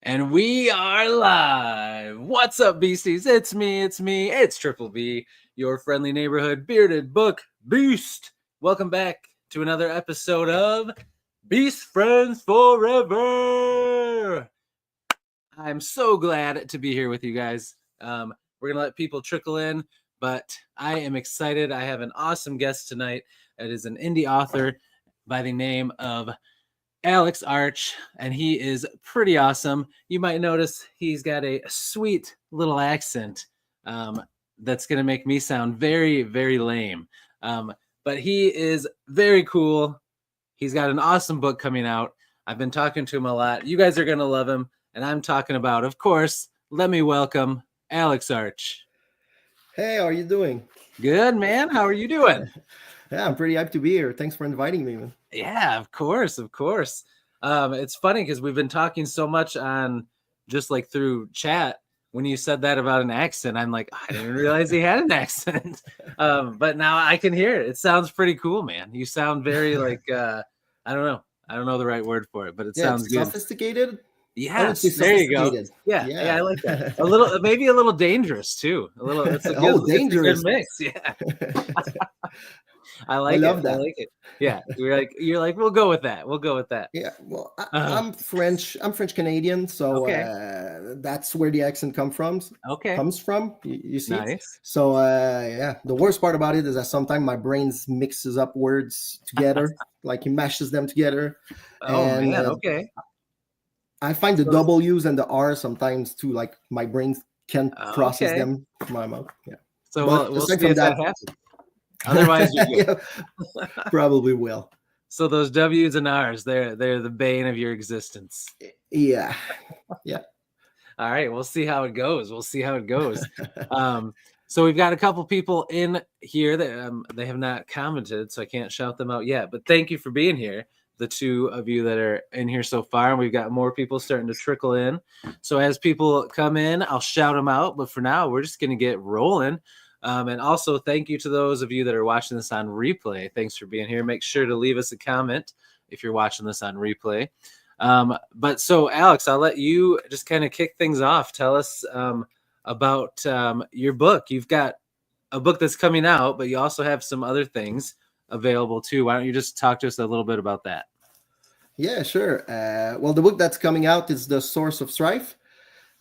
And we are live. What's up, beasties? It's me. It's Triple B, your friendly neighborhood bearded book beast. Welcome back to another episode of Beast Friends Forever. I'm so glad to be here with you guys. We're going to let people trickle in, but I am excited. I have an awesome guest tonight. It is an indie author by the name of Alex Arch, and he is pretty awesome. You might notice he's got a sweet little accent that's going to make me sound very, very lame. But he is very cool. He's got an awesome book coming out. I've been talking to him a lot. You guys are going to love him. And I'm talking about, of course, let me welcome Alex Arch. Hey, how are you doing? Good, man. How are you doing? Yeah, I'm pretty hyped to be here. Thanks for inviting me, man. Yeah, of course. It's funny because we've been talking so much on just like through chat. When you said that about an accent, I'm like, I didn't realize he had an accent. But now I can hear it. It sounds pretty cool, man. You sound very like I don't know the right word for it, but it sounds good. Sophisticated. Yes, there you go. Yeah, I like that. A little, maybe a little dangerous too. A little. It's a good, dangerous. It's a good mix. Yeah. I love that. I like it. Yeah, you're like, we'll go with that. Yeah. Well, I'm French. I'm French Canadian, so that's where the accent comes from. You see. Nice. It? So yeah, the worst part about it is that sometimes my brain mixes up words together, like he mashes them together. Man. Okay. I find the W's and the R's sometimes too, like my brain can't process them from my mouth. Yeah. So we'll see if that happens. Otherwise, you're good. Yeah, probably will. So those W's and R's, they're the bane of your existence. Yeah. All right, we'll see how it goes. So we've got a couple people in here that they have not commented, so I can't shout them out yet. But thank you for being here, the two of you that are in here so far. And we've got more people starting to trickle in. So as people come in, I'll shout them out. But for now, we're just going to get rolling. And also thank you to those of you that are watching this on replay. Thanks for being here. Make sure to leave us a comment if you're watching this on replay. But so Alex, I'll let you just kind of kick things off. Tell us about your book. You've got a book that's coming out, but you also have some other things available too. Why don't you just talk to us a little bit about that? Yeah, sure. Well, the book that's coming out is The Source of Strife.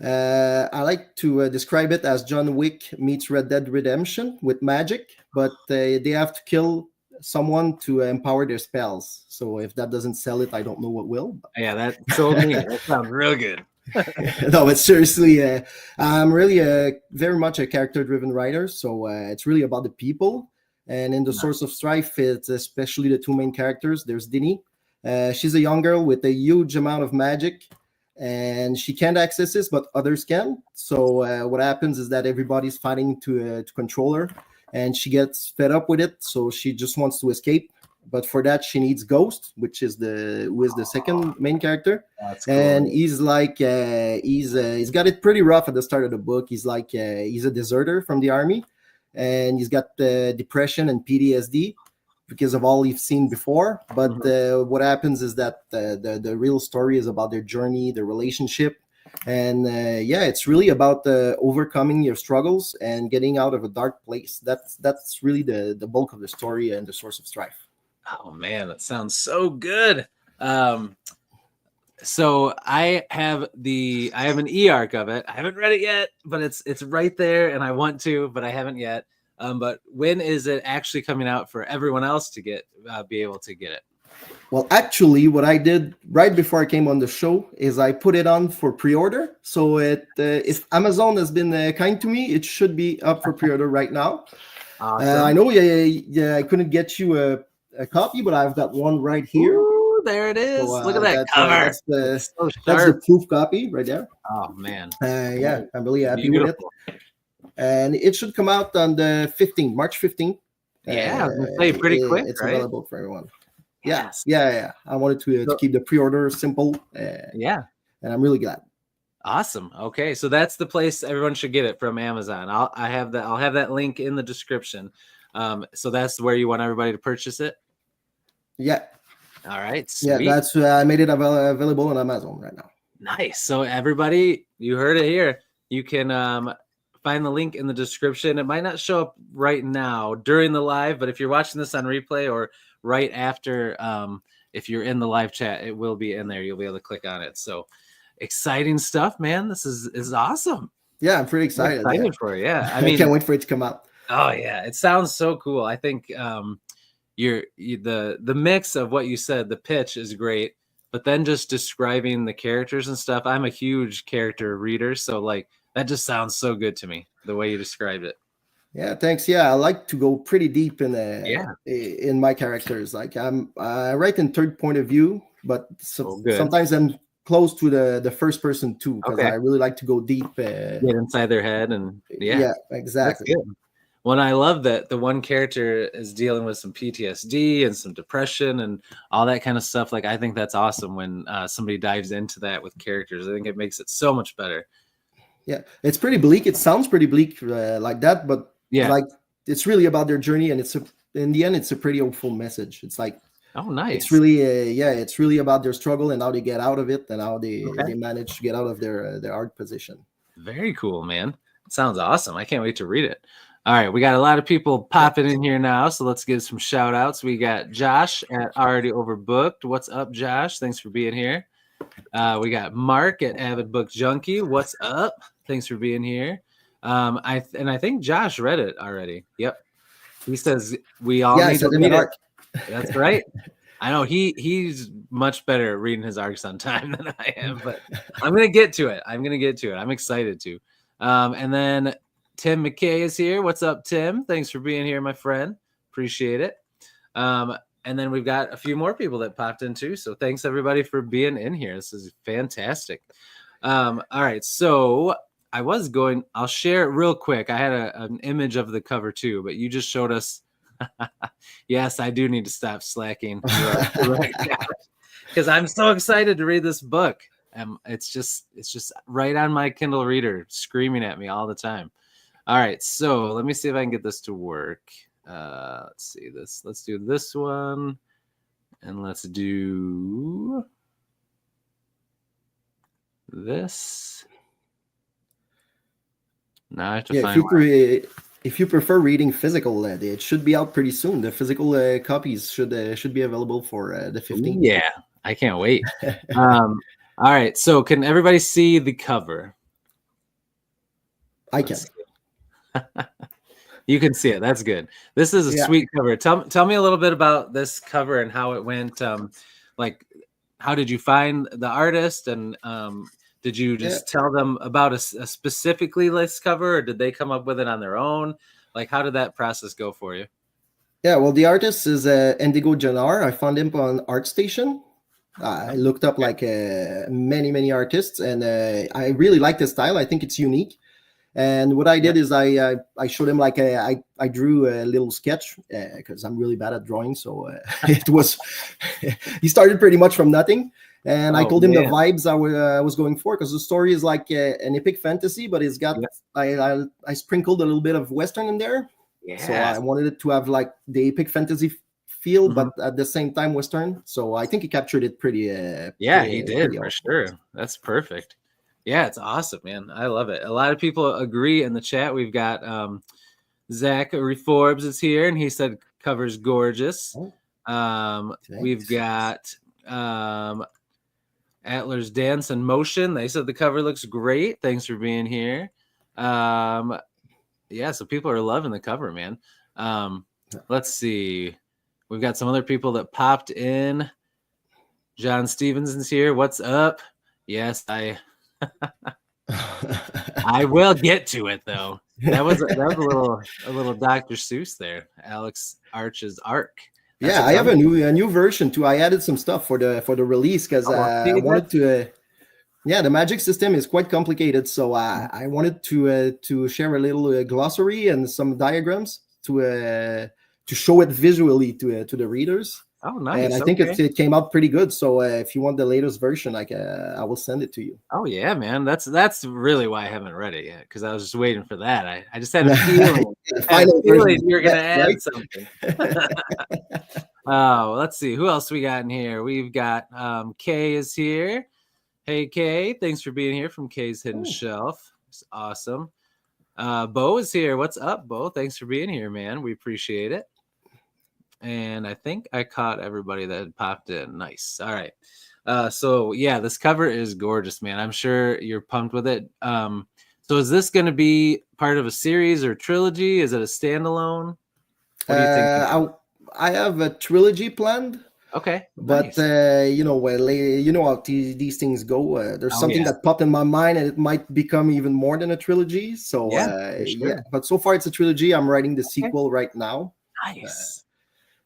I like to describe it as John Wick meets Red Dead Redemption with magic, but they have to kill someone to empower their spells. So if that doesn't sell it, I don't know what will. Yeah, that sold me. That sounds real good. No, but seriously, I'm really very much a character-driven writer, so it's really about the people. And in The Source of Strife, it's especially the two main characters. There's Dini. She's a young girl with a huge amount of magic. And she can't access this, but others can. So what happens is that everybody's fighting to control her, and she gets fed up with it. So she just wants to escape. But for that, she needs Ghost, who is the second main character. That's cool. And he's like he's got it pretty rough at the start of the book. He's like he's a deserter from the army, and he's got depression and PTSD. Because of all you've seen before, but what happens is that the real story is about their journey, their relationship, and it's really about overcoming your struggles and getting out of a dark place. That's really the bulk of the story and The Source of Strife. Oh man, that sounds so good. So I have an e-arc of it. I haven't read it yet, but it's right there, and I want to, but I haven't yet. But when is it actually coming out for everyone else to be able to get it? Well, actually, what I did right before I came on the show is I put it on for pre-order. So if Amazon has been kind to me, it should be up for pre-order right now. Awesome. I know I couldn't get you a copy, but I've got one right here. Ooh, there it is. So, look at that cover. That's the proof copy right there. Oh, man. I'm really happy with it. And it should come out on the 15th, March 15th. Yeah, I was gonna say pretty quick. It's right? Available for everyone. Yes. Yeah. I wanted to keep the pre-order simple. And I'm really glad. Awesome. Okay, so that's the place everyone should get it from, Amazon. I'll have that link in the description. So that's where you want everybody to purchase it. Yeah. All right. Sweet. Yeah, that's I made it available on Amazon right now. Nice. So everybody, you heard it here. You can find the link in the description. It might not show up right now during the live, but if you're watching this on replay or right after, if you're in the live chat, it will be in there. You'll be able to click on it. So exciting stuff, man. This is awesome. Yeah, I'm pretty excited. I'm excited for it. Yeah. I I mean, can't wait for it to come out. Oh yeah, it sounds so cool. I think the mix of what you said, the pitch is great, but then just describing the characters and stuff. I'm a huge character reader, so like that just sounds so good to me the way you described it. Yeah, thanks. Yeah, I like to go pretty deep in my characters. Like I write in third point of view, but sometimes I'm close to the first person too, because I really like to go deep. Get inside their head, and yeah, exactly. Well, I love that the one character is dealing with some PTSD and some depression and all that kind of stuff. Like, I think that's awesome when somebody dives into that with characters. I think it makes it so much better. Yeah, it's pretty bleak. It sounds pretty bleak like that, but like it's really about their journey, and in the end, it's a pretty hopeful message. It's like, oh, nice. It's really, it's really about their struggle and how they get out of it, and how they manage to get out of their hard position. Very cool, man. It sounds awesome. I can't wait to read it. All right, we got a lot of people popping in here now, so let's give some shout outs. We got Josh at Already Overbooked. What's up, Josh? Thanks for being here. We got Mark at Avid Book Junkie. What's up? Thanks for being here. I think Josh read it already. Yep. He says we all need to read it. That's right. I know he's much better at reading his arcs on time than I am, but I'm gonna get to it. I'm excited to. And then Tim McKay is here. What's up, Tim? Thanks for being here, my friend. Appreciate it. And then we've got a few more people that popped in too. So thanks everybody for being in here. This is fantastic. All right. So I'll share it real quick. I had an image of the cover too, but you just showed us. Yes, I do need to stop slacking. Because I'm so excited to read this book. It's just right on my Kindle reader, screaming at me all the time. All right, so let me see if I can get this to work. Let's see this. Let's do this one, and let's do this. Now I have to find. If you prefer reading physical, it should be out pretty soon. The physical copies should be available for the 15th. Yeah, I can't wait. All right, so can everybody see the cover? I can. You can see it. That's good. This is a sweet cover. Tell me a little bit about this cover and how it went. Like, how did you find the artist, and did you just tell them about a specifically this cover, or did they come up with it on their own? Like, how did that process go for you? Yeah, well, the artist is Indigo Janar. I found him on ArtStation. I looked up like many artists, and I really like the style. I think it's unique. And what I did is I showed him like I drew a little sketch because I'm really bad at drawing. So it was he started pretty much from nothing. And I told him the vibes I was going for, because the story is like an epic fantasy, but it's got I sprinkled a little bit of Western in there. Yeah. So I wanted it to have like the epic fantasy feel, but at the same time Western. So I think he captured it pretty. He did for sure. That's perfect. Yeah, it's awesome, man. I love it. A lot of people agree in the chat. We've got Zachary Forbes is here, and he said cover's gorgeous. We've got Atler's Dance and Motion. They said the cover looks great. Thanks for being here. So people are loving the cover, man. Let's see. We've got some other people that popped in. John Stevenson's here. What's up? Yes, I will get to it though. That was a little Dr. Seuss there. Alex Arch's arc. That's I have a new version too. I added some stuff for the release because I wanted to. The magic system is quite complicated, so I wanted to share a little glossary and some diagrams to show it visually to the readers. Oh, nice! And I think it came out pretty good. So if you want the latest version, I will send it to you. Oh yeah, man! That's really why I haven't read it yet, because I was just waiting for that. I just had a feeling. You're gonna add something. Oh, let's see who else we got in here. We've got Kay is here. Hey, Kay. Thanks for being here from Kay's Hidden Shelf. It's awesome. Bo is here. What's up, Bo? Thanks for being here, man. We appreciate it. And I think I caught everybody that had popped in. Nice. All right. So yeah, this cover is gorgeous, man. I'm sure you're pumped with it. So is this going to be part of a series or trilogy? Is it a standalone? What do you think? I have a trilogy planned. Okay, but nice. you know, well, you know how these things go. There's Oh, something yeah. that popped in my mind, and it might become even more than a trilogy. So Yeah, for sure. yeah, but so far it's a trilogy. I'm writing the sequel right now. Nice.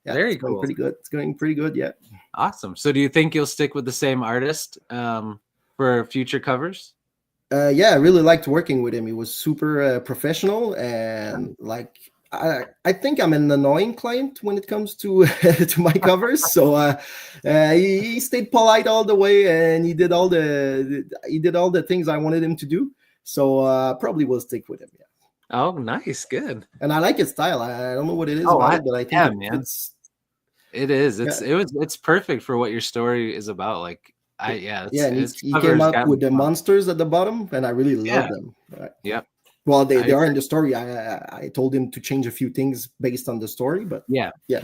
Yeah, Very it's going cool. pretty good. It's going pretty good. Yeah. Awesome. So do you think you'll stick with the same artist for future covers? Yeah, I really liked working with him. He was super professional, and like I think I'm an annoying client when it comes to to my covers. So he stayed polite all the way, and he did all the things I wanted him to do. So probably will stick with him. Yeah. Oh, nice, good. And I like his style. I don't know what it is Oh, about it, but I think yeah, it man. fits. It is. Yeah. It's perfect for what your story is about. Like Yeah, and it's he came covers out got me with the pumped. monsters at the bottom, and I really love Yeah. them. Yep. Well, they I are in agree. the story. I told him to change a few things based on the story, but Yeah. yeah.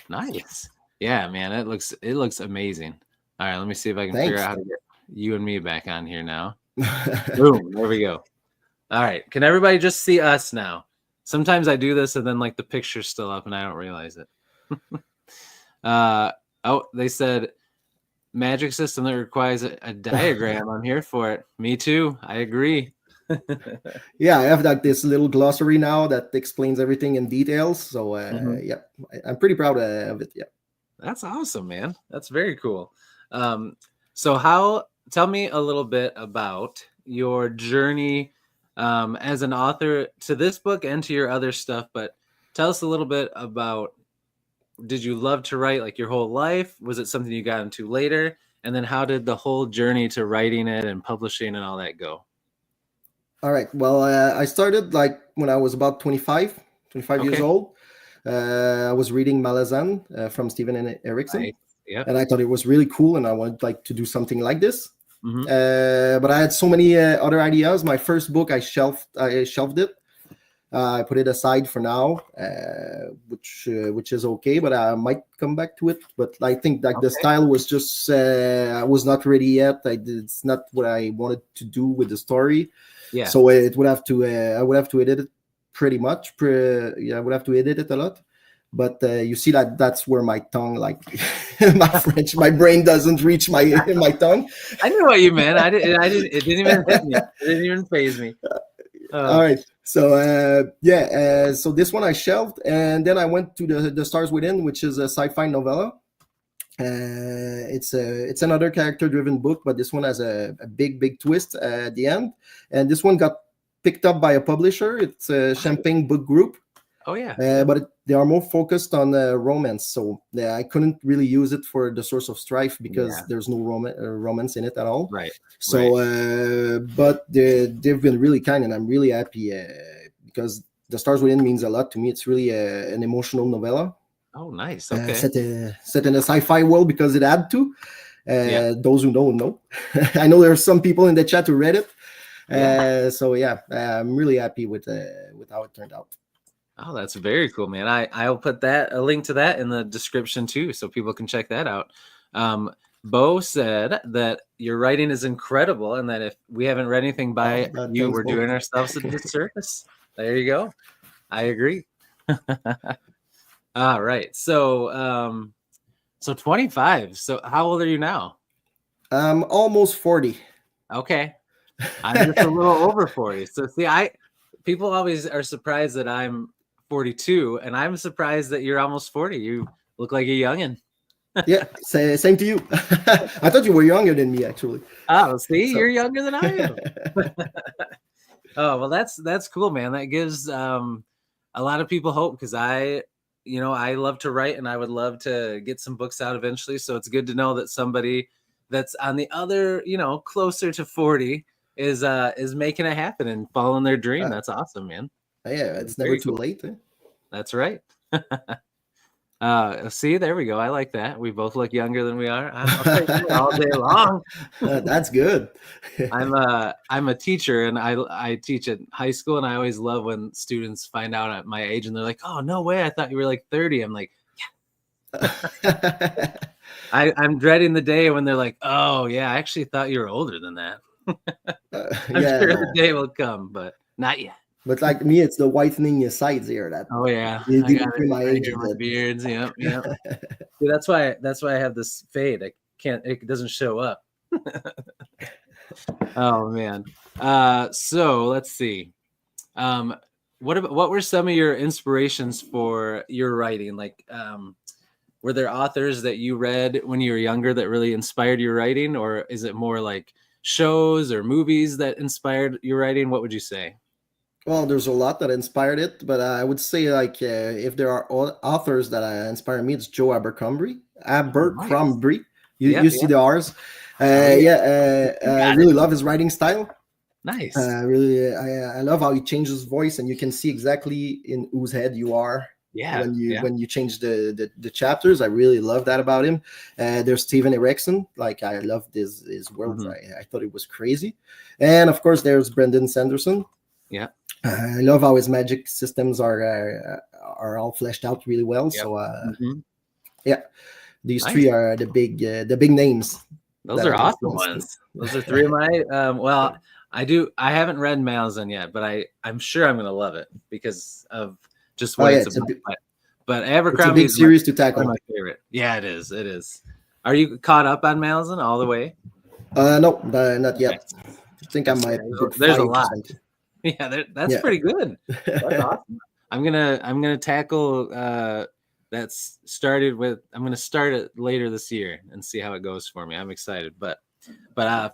Nice. Yeah, man. It looks amazing. All right, let me see if I can figure Thanks. out how to get you and me back on here now. Boom. There we go. All right. Can everybody just see us now? Sometimes I do this and then like the picture's still up and I don't realize it. Oh, they said magic system that requires a diagram. I'm here for it. Me too. I agree. Yeah, I have like this little glossary now that explains everything in details. So yeah, I'm pretty proud of it. Yeah. That's awesome, man. That's very cool. So tell me a little bit about your journey as an author to this book and to your other stuff, but tell us a little bit about, did you love to write like your whole life? Was it something you got into later? And then how did the whole journey to writing it and publishing and all that go? All right. Well, I started like when I was about 25 years Okay. old. I was reading Malazan from Stephen and Erickson, Yep. and I thought it was really cool, and I wanted like to do something like this. Mm-hmm. But I had so many other ideas. My first book, I shelved it. I put it aside for now, which is okay, but I might come back to it. But I think like the style was just I was not ready yet. It's not what I wanted to do with the story. Yeah. So it would have to I would have to edit it pretty much. I would have to edit it a lot. But you see that's where my tongue, like my brain doesn't reach my tongue. I knew what you meant. I didn't. It didn't even hit me. It didn't even faze me. All right. So so this one I shelved, and then I went to the Stars Within, which is a sci-fi novella. It's another character-driven book, but this one has a big twist at the end. And this one got picked up by a publisher. It's a Champagne Book Group. Oh yeah. But they are more focused on romance, so I couldn't really use it for the Source of Strife because there's no romance in it at all. Right. So, but they've been really kind, and I'm really happy because The Stars Within means a lot to me. It's really an emotional novella. Oh, nice. Okay. Set in a sci-fi world because it had to. Those who know. I know there are some people in the chat who read it. So yeah, I'm really happy with how it turned out. Oh, that's very cool, man. I'll put a link to that in the description too, so people can check that out. Bo said that your writing is incredible, and that if we haven't read anything by you, we're doing ourselves a disservice. There you go. I agree. All right. So 25. So how old are you now? I'm almost 40. Okay. I'm just a little over 40. So see, people always are surprised that I'm 42, and I'm surprised that you're almost 40. You look like a youngin'. Yeah, same to you. I thought you were younger than me, actually. Oh, see, you're younger than I am. Oh, well, that's cool, man. That gives a lot of people hope, because I love to write, and I would love to get some books out eventually. So it's good to know that somebody that's on the other, closer to 40 is making it happen and following their dream. That's awesome, man. Yeah, it's never too late. That's right. See, there we go. I like that. We both look younger than we are. I'll take that all day long. That's good. I'm a teacher, and I teach at high school, and I always love when students find out at my age, and they're like, "Oh, no way! I thought you were like 30." I'm like, I'm dreading the day when they're like, "Oh, yeah, I actually thought you were older than that." I'm Yeah, sure no. the day will come, but not yet. But like me, it's the whitening your sides here that Oh yeah, you I didn't got see it my right age here. a My bit. beards. Yep, yep. See, that's why I have this fade. I can't. It doesn't show up. Oh man. So let's see. What were some of your inspirations for your writing? Like, were there authors that you read when you were younger that really inspired your writing, or is it more like shows or movies that inspired your writing? What would you say? Well, there's a lot that inspired it, but I would say like if there are authors that inspire me, it's Joe Abercrombie. Oh, nice. Abercrombie. Yep, You see yep. the R's. Oh yeah. I Got it. really love his writing style. Nice. I love how he changes his voice, and you can see exactly in whose head you are Yeah. Yeah. when you change the chapters. I really love that about him. There's Steven Erikson. Like I loved his worlds. Mhm. I thought it was crazy. And of course, there's Brendan Sanderson. Yeah. I love how his magic systems are all fleshed out really well. Yep. So Mhm. yeah, these Nice. three are the big names. Those that are have awesome influenced me. ones. Those are three of my. Well, I haven't read Malazan yet, but I'm sure I'm gonna love it because of just Oh what yeah, it's about. But it's a Abercrombie big is series to one of tackle. my favorite. Yeah, it is. It is. Are you caught up on Malazan all the way? No, not Okay. yet. I think I might book There's a 5 or lot. something. Yeah, that's Yeah. pretty good. That's awesome. I'm gonna tackle that's started with. I'm gonna start it later this year and see how it goes for me. I'm excited, but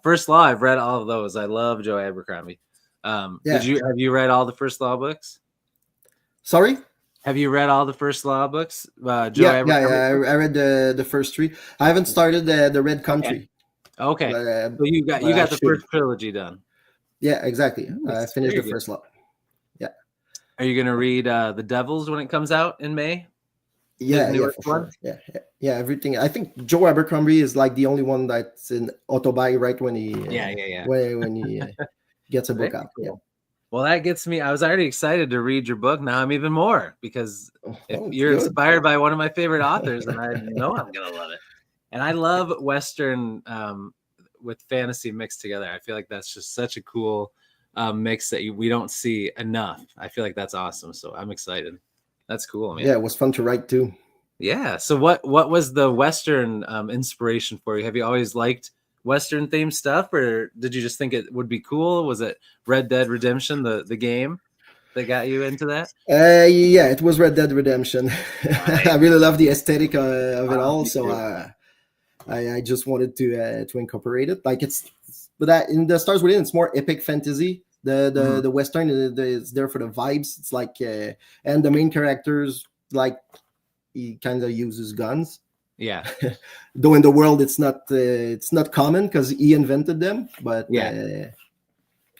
First Law, I've read all of those. I love Joe Abercrombie. Have you read all the First Law books? Sorry. Have you read all the First Law books? Joe Yeah. Abercrombie. I read the first 3. I haven't started the Red Country. Okay. So you but I got the should. first trilogy done. Yeah, exactly. I Nice. finished Very the good. First Law. Yeah. Are you gonna read The Devils when it comes out in May? Yeah, His for one? sure. Yeah. Everything. I think Joe Abercrombie is like the only one that's in autobi right when he when he gets a book out. Cool. Yeah. Well, that gets me. I was already excited to read your book. Now I'm even more because if you're good. inspired by one of my favorite authors, then I know I'm gonna love it. And I love Western with fantasy mixed together. I feel like that's just such a cool mix that we don't see enough. I feel like that's awesome. So I'm excited. That's cool, man. Yeah, it was fun to write too. Yeah. So what was the Western inspiration for you? Have you always liked Western themed stuff, or did you just think it would be cool? Was it Red Dead Redemption, the game that got you into that? Yeah, it was Red Dead Redemption. Nice. I really love the aesthetic of it all, Me so too. I just wanted to incorporate it. Like but that in the Stars Within, it's more epic fantasy. The Western is there for the vibes. It's like and the main characters, like he kind of uses guns. Yeah. Though in the world it's not common because he invented them. But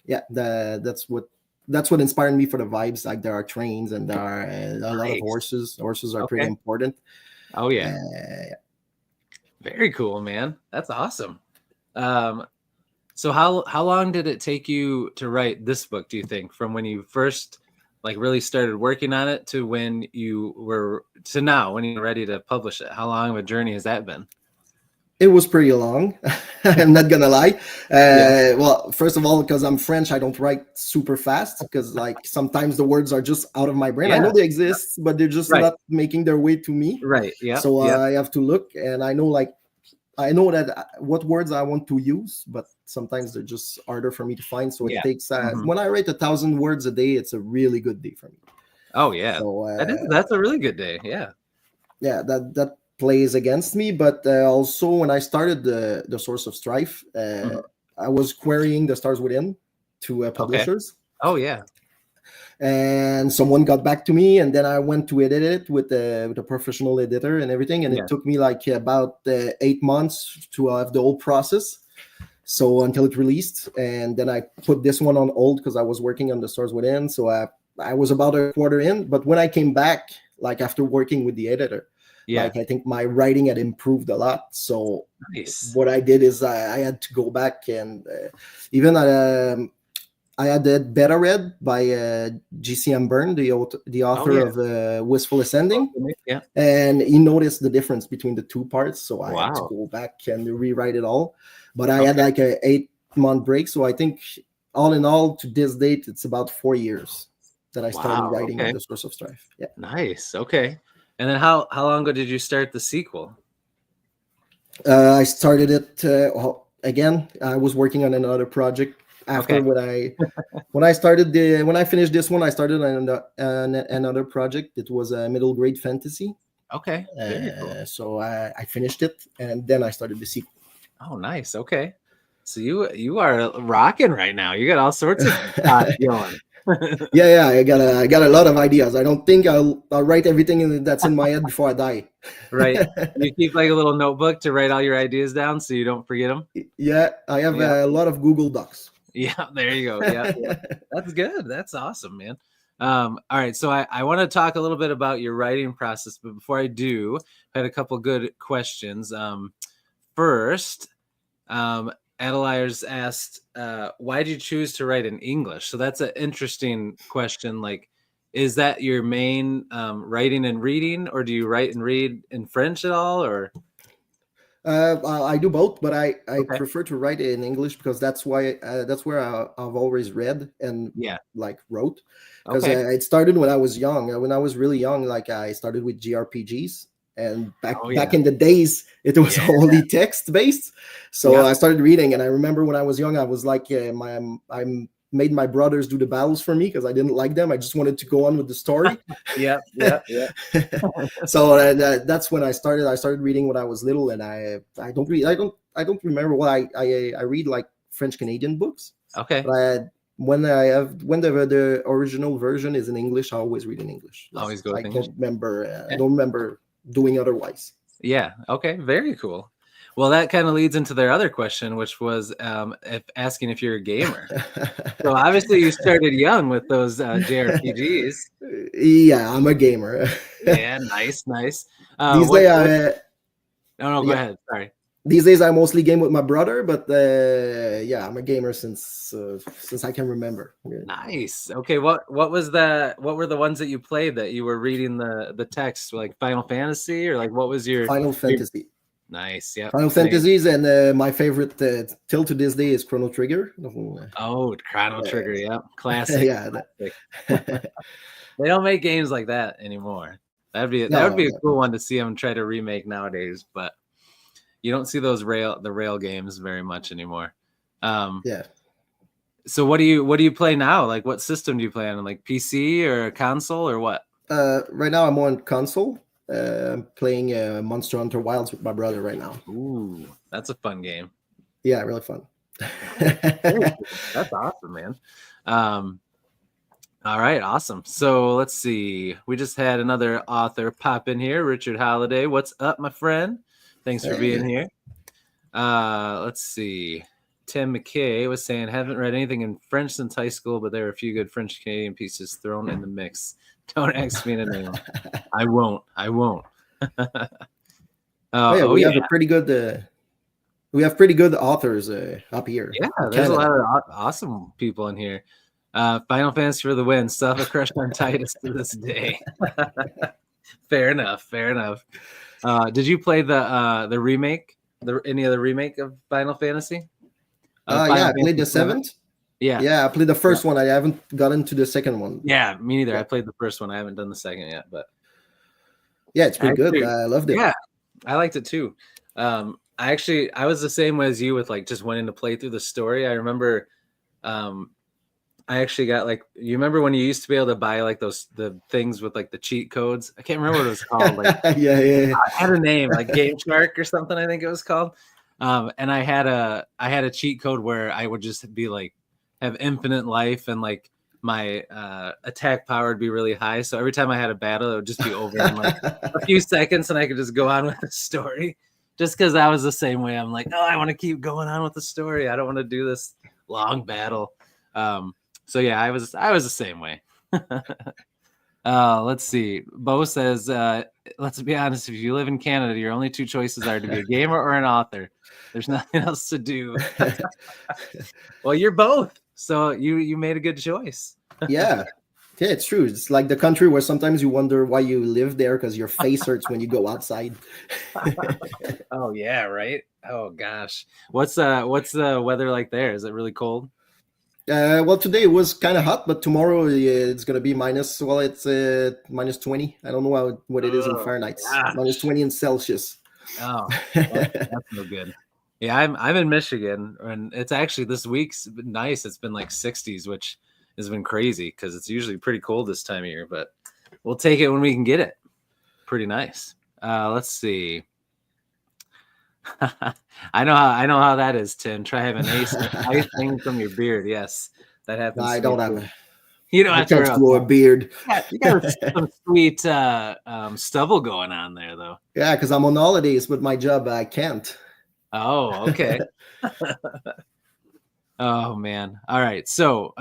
that's what inspired me for the vibes. Like there are trains and there are a lot of horses. Horses are pretty important. Oh yeah. Very cool, man. That's awesome. So how long did it take you to write this book, do you think, from when you first like really started working on it to when you were to now when you're ready to publish it? How long of a journey has that been? It was pretty long. I'm not gonna lie. Well, first of all, because I'm French, I don't write super fast because like sometimes the words are just out of my brain. I know they exist, but they're just not making their way to me. Right. Yeah. So I have to look, and I know that what words I want to use, but sometimes they're just harder for me to find. So it takes when I write 1,000 words a day, it's a really good day for me. Oh yeah, so, that's a really good day. Yeah. Yeah, that plays against me, but also when I started the Source of Strife, I was querying the Stars Within to publishers. Oh yeah. And someone got back to me, and then I went to edit it with a professional editor and everything, and it took me like about 8 months to have the whole process. So until it released, and then I put this one on hold because I was working on the Stars Within. So I was about a quarter in, but when I came back, like after working with the editor, Yeah. Like I think my writing had improved a lot. So Nice. what I did is I had to go back and even I had that beta read by GCM Byrne, the Oh author yeah. of Wistful Ascending, Yeah. and he noticed the difference between the two parts. So I had to Wow. go back and rewrite it all. But I had Okay. like a 8-month break, so I think all in all to this date it's about 4 years that I started Wow. writing Okay. the Source of Strife. Yeah. Nice. Okay. And then how long ago did you start the sequel? I started it well, again. I was working on another project after Okay. when I finished this one. I started another project. It was a middle grade fantasy. Okay. Very cool. So I finished it, and then I started the sequel. Oh, nice. Okay. So you are rocking right now. You got all sorts of thoughts going. Yeah. I got a lot of ideas. I don't think I'll write everything that's in my head before I die. Right. You keep like a little notebook to write all your ideas down so you don't forget them. Yeah, I have Yeah. a lot of Google Docs. Yeah. There you go. Yeah. Yeah. That's good. That's awesome, man. All right. So I want to talk a little bit about your writing process, but before I do, I had a couple good questions. First, Adelaire's asked, why did you choose to write in English? So that's an interesting question. Like, is that your main writing and reading, or do you write and read in French at all? Or I do both, but I okay, prefer to write it in English because that's where I've always read and yeah, like wrote. Because okay, it started when I was young. When I was really young, like I started with JRPGs, and oh back yeah, in the days, it was yeah, only text based. So yeah, I started reading, and I remember when I was young, I was like, I made my brothers do the battles for me because I didn't like them. I just wanted to go on with the story. yeah, yeah, yeah. So that's when I started. I started reading when I was little, and I don't remember what I read like French Canadian books, Okay, but when the original version is in English, I always read in English. always go I with English. don't remember. I Yeah, don't remember doing otherwise. yeah. Okay, very cool. Well, that kind of leads into their other question, which was if asking if you're a gamer. So obviously you started young with those JRPGs. Yeah, I'm a gamer. Yeah, nice, nice. These What? days, No, no, go yeah, ahead. Sorry. these days I mostly game with my brother, but yeah, I'm a gamer since I can remember. Yeah. Nice. Okay, what was the what were the ones that you played that you were reading the text, like Final Fantasy, or like what was Final your Fantasy. nice? Yep, Final same. Fantasies, and my favorite till to this day is Chrono Trigger. Oh, Chrono Trigger. Yep, classic. Yeah, Classic. They don't make games like that anymore. That would no, be a no, cool one to see them try to remake nowadays, but you don't see those rail games very much anymore. yeah. So what do you play now? Like what system do you play on? Like PC or a console or what? Right now I'm on console. I'm playing Monster Hunter Wilds with my brother right now. Ooh, that's a fun game. Yeah, really fun. Nice. Very cool. That's awesome, man. Um, all right, awesome. So let's see. We just had another author pop in here, Richard Holiday. What's up, my friend? Thanks for being Hey. here. Let's see. Tim McKay was saying, haven't read anything in French since high school, but there are a few good French Canadian pieces thrown in the mix. Don't ask me to name them. I won't. I won't. Oh yeah, Oh yeah, we have pretty good authors up here yeah. in There's a lot Canada. of awesome people in here. Final Fantasy for the win. Still have a crush on Titus to this day. Fair enough. Fair enough. Did you play the remake? Any other remake of Final Fantasy? Yeah, Final I played Fantasy the 7? seventh. Yeah. Yeah, I played the Yeah. first one. I haven't gotten to the second one. Yeah, me neither. I Yeah, played the first one. I haven't done the second yet, but yeah, it's pretty good. actually, I loved it. yeah, I liked it too. I was the same way as you with like just wanting to play through the story. I remember, um, I actually got like, you remember when you used to be able to buy like the things with like the cheat codes? I can't remember what it was called. Like Yeah. I had a name like Game Shark or something. I think it was called. And I had a cheat code where I would just be like have infinite life and like my attack power would be really high. So every time I had a battle, it would just be over in like a few seconds, and I could just go on with the story. Just because I was the same way, I'm like, oh, I want to keep going on with the story. I don't want to do this long battle. So yeah, I was the same way. Let's see. Bo says, let's be honest, if you live in Canada, your only two choices are to be a gamer or an author. There's nothing else to do. Well, you're both. So you made a good choice. Yeah. Yeah, it's true. It's like the country where sometimes you wonder why you live there because your face hurts when you go outside. Oh yeah, right. Oh gosh. What's the weather like there? Is it really cold? Well, today it was kind of hot, but tomorrow it's gonna be minus. Well, it's minus 20. I don't know what it is in Oh Fahrenheit. gosh. Minus 20 in Celsius. Oh, that's no good. Yeah, I'm in Michigan, and it's actually this week's been nice. It's been like 60s, which has been crazy because it's usually pretty cold this time of year. But we'll take it when we can get it. Pretty nice. Let's see. I know how that is, Tim. Try having ice hanging from your beard. Yes, that happens. I to don't me have. too. You don't I have to can't worry grow a about beard. that. You got some sweet stubble going on there, though. Yeah, because I'm on holidays with my job. I can't. Oh, okay. Oh man. All right. So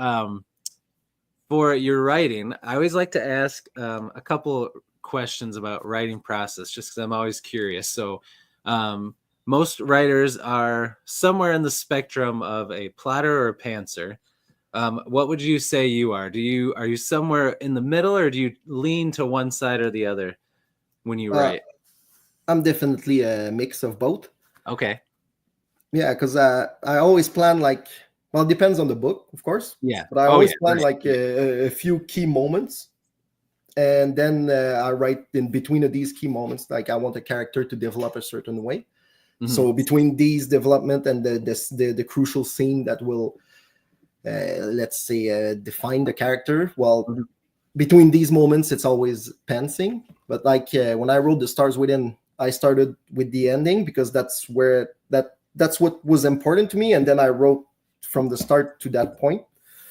for your writing, I always like to ask a couple questions about writing process, just because I'm always curious. So most writers are somewhere in the spectrum of a plotter or a pantser. What would you say you are? Are you somewhere in the middle, or do you lean to one side or the other when you write? I'm definitely a mix of both. Okay. Yeah, because I always plan like, well, it depends on the book, of course. Yeah. But I Oh, always yeah, plan right. like a few key moments, and then I write in between of these key moments. Like I want a character to develop a certain way. Mhm. So between these development and the crucial scene that will, let's say, define the character. Well, Mhm. between these moments, it's always pantsing. But like when I wrote The Stars Within, I started with the ending because that's where that's what was important to me, and then I wrote from the start to that point.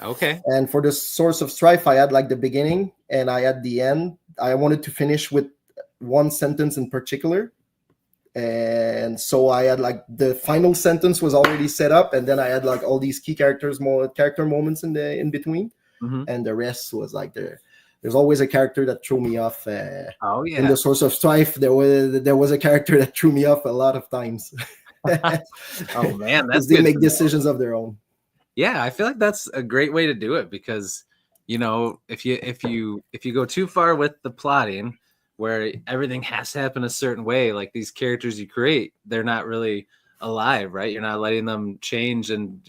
Okay. And for the Source of Strife, I had like the beginning and I had the end. I wanted to finish with one sentence in particular. And so I had like the final sentence was already set up, and then I had like all these key character moments in between, Mm-hmm. and the rest was like there's always a character that threw me off. Oh yeah. In the Source of Strife, there was a character that threw me off a lot of times. Oh man, that's because they good make to know. decisions of their own. Yeah, I feel like that's a great way to do it because if you go too far with the plotting where everything has to happen a certain way, like these characters you create, they're not really alive, right? You're not letting them change and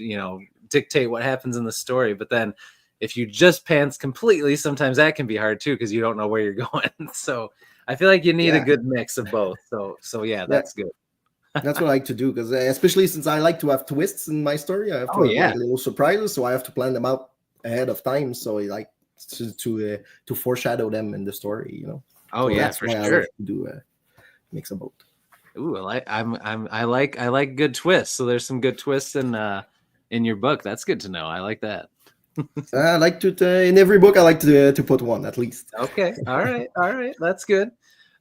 dictate what happens in the story. But then if you just pants completely, sometimes that can be hard too because you don't know where you're going. So I feel like you need a good mix of both. So yeah, that's good. That's what I like to do because especially since I like to have twists in my story, I have to have like little surprises, so I have to plan them out ahead of time. So I like to foreshadow them in the story, Oh so yeah, that's for why sure. I love to do a mix of both. Ooh, I like good twists. So there's some good twists in your book. That's good to know. I like that. I like to in every book I like to put one at least. Okay. All right. That's good.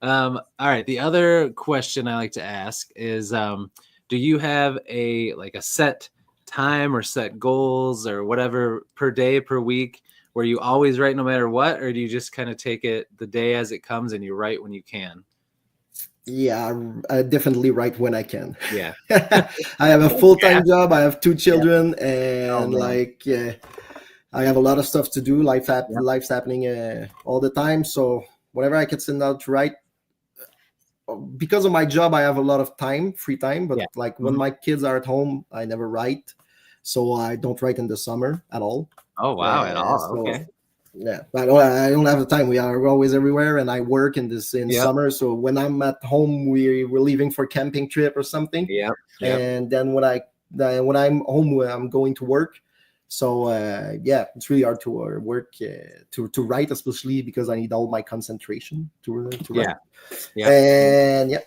All right. The other question I like to ask is, do you have a set time or set goals or whatever per day, per week, where you always write no matter what, or do you just kind of take it the day as it comes and you write when you can? Yeah, I definitely write when I can. Yeah. I have a full-time job. I have 2 children, and I have a lot of stuff to do. Life's happening all the time. So whenever I can sit down to write, because of my job, I have a lot of time, free time. But like when my kids are at home, I never write. So I don't write in the summer at all. Oh wow, at all? Okay. Yeah, I don't have the time. We're always everywhere, and I work in summer. So when I'm at home, we're leaving for a camping trip or something. Yeah. And then when I'm home, I'm going to work. So it's really hard to work to write, especially because I need all my concentration to write. Yeah. And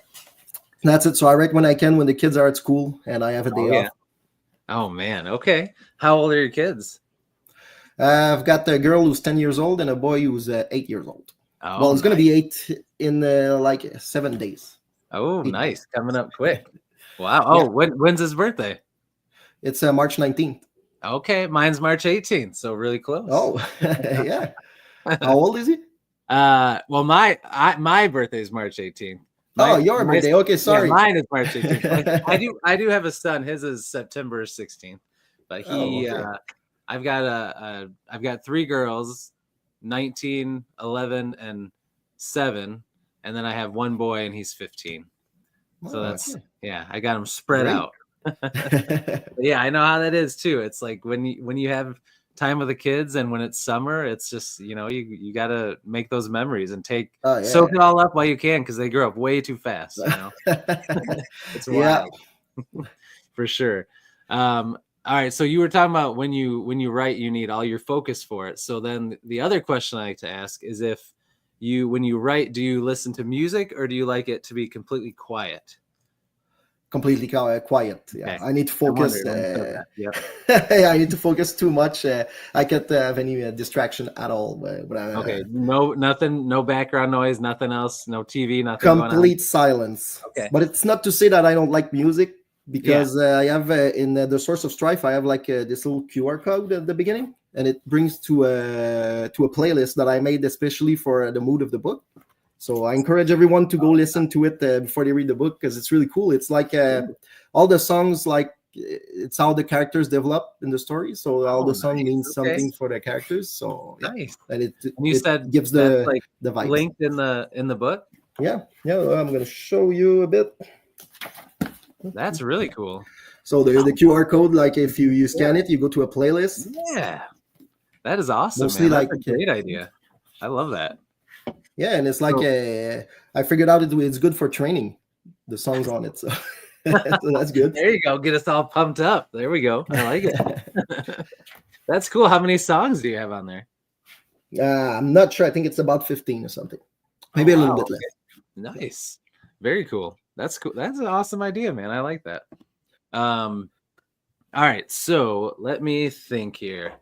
that's it. So I write when I can, when the kids are at school and I have a day off. Oh man. Okay. How old are your kids? I've got a girl who's 10 years old and a boy who's 8 years old. Oh, well, it's going to be 8 in like 7 days. Oh, nice. Coming up quick. Wow. Oh, when's his birthday? It's March 19th. Okay. Mine's March 18th. So really close. Oh, yeah. How old is he? Well, my birthday is March 18th. Oh, your birthday. Okay, Yeah, sorry. mine is March 18th. I do have a son. His is September 16th. But Oh, okay. I've got three girls, 19, 11, and 7, and then I have one boy and he's 15. So that's Okay. yeah, I got them spread Great. out. But yeah, I know how that is too. It's like when you have time with the kids and when it's summer, it's just you got to make those memories and Oh, yeah. soak it all up while you can because they grow up way too fast. It's Yeah. wild for sure. All right, so you were talking about when you write, you need all your focus for it. So then the other question I like to ask is if when you write, do you listen to music or do you like it to be completely quiet? Completely quiet. Yeah, Okay. I need to I focus. wondered when you said that. Yep. Yeah, I need to focus too much. I can't have any distraction at all. When Okay. No, nothing, no background noise, nothing else, no TV, nothing going on. complete silence. Okay. But it's not to say that I don't like music Yeah. because I have in the Source of Strife, I have like this little QR code at the beginning, and it brings to a playlist that I made especially for the mood of the book. So I encourage everyone to go listen to it before they read the book because it's really cool. It's like all the songs, like it's how the characters develop in the story. So all the song nice. means Okay. something for the characters. So yeah, Nice. and And you said gives that's like the vibes. linked in the book. Yeah. I'm gonna show you a bit. That's really cool. So the QR code, like if you scan it, you go to a playlist. Yeah, that is awesome, Mostly man. That's a great idea. I love that. Yeah, and it's like I figured out it's good for training. The songs on it, so, so that's good. There you go. Get us all pumped up. There we go. I like it. That's cool. How many songs do you have on there? I'm not sure. I think it's about 15 or something. Maybe a little bit less. Nice. Very cool. That's cool. That's an awesome idea, man. I like that. All right. So let me think here.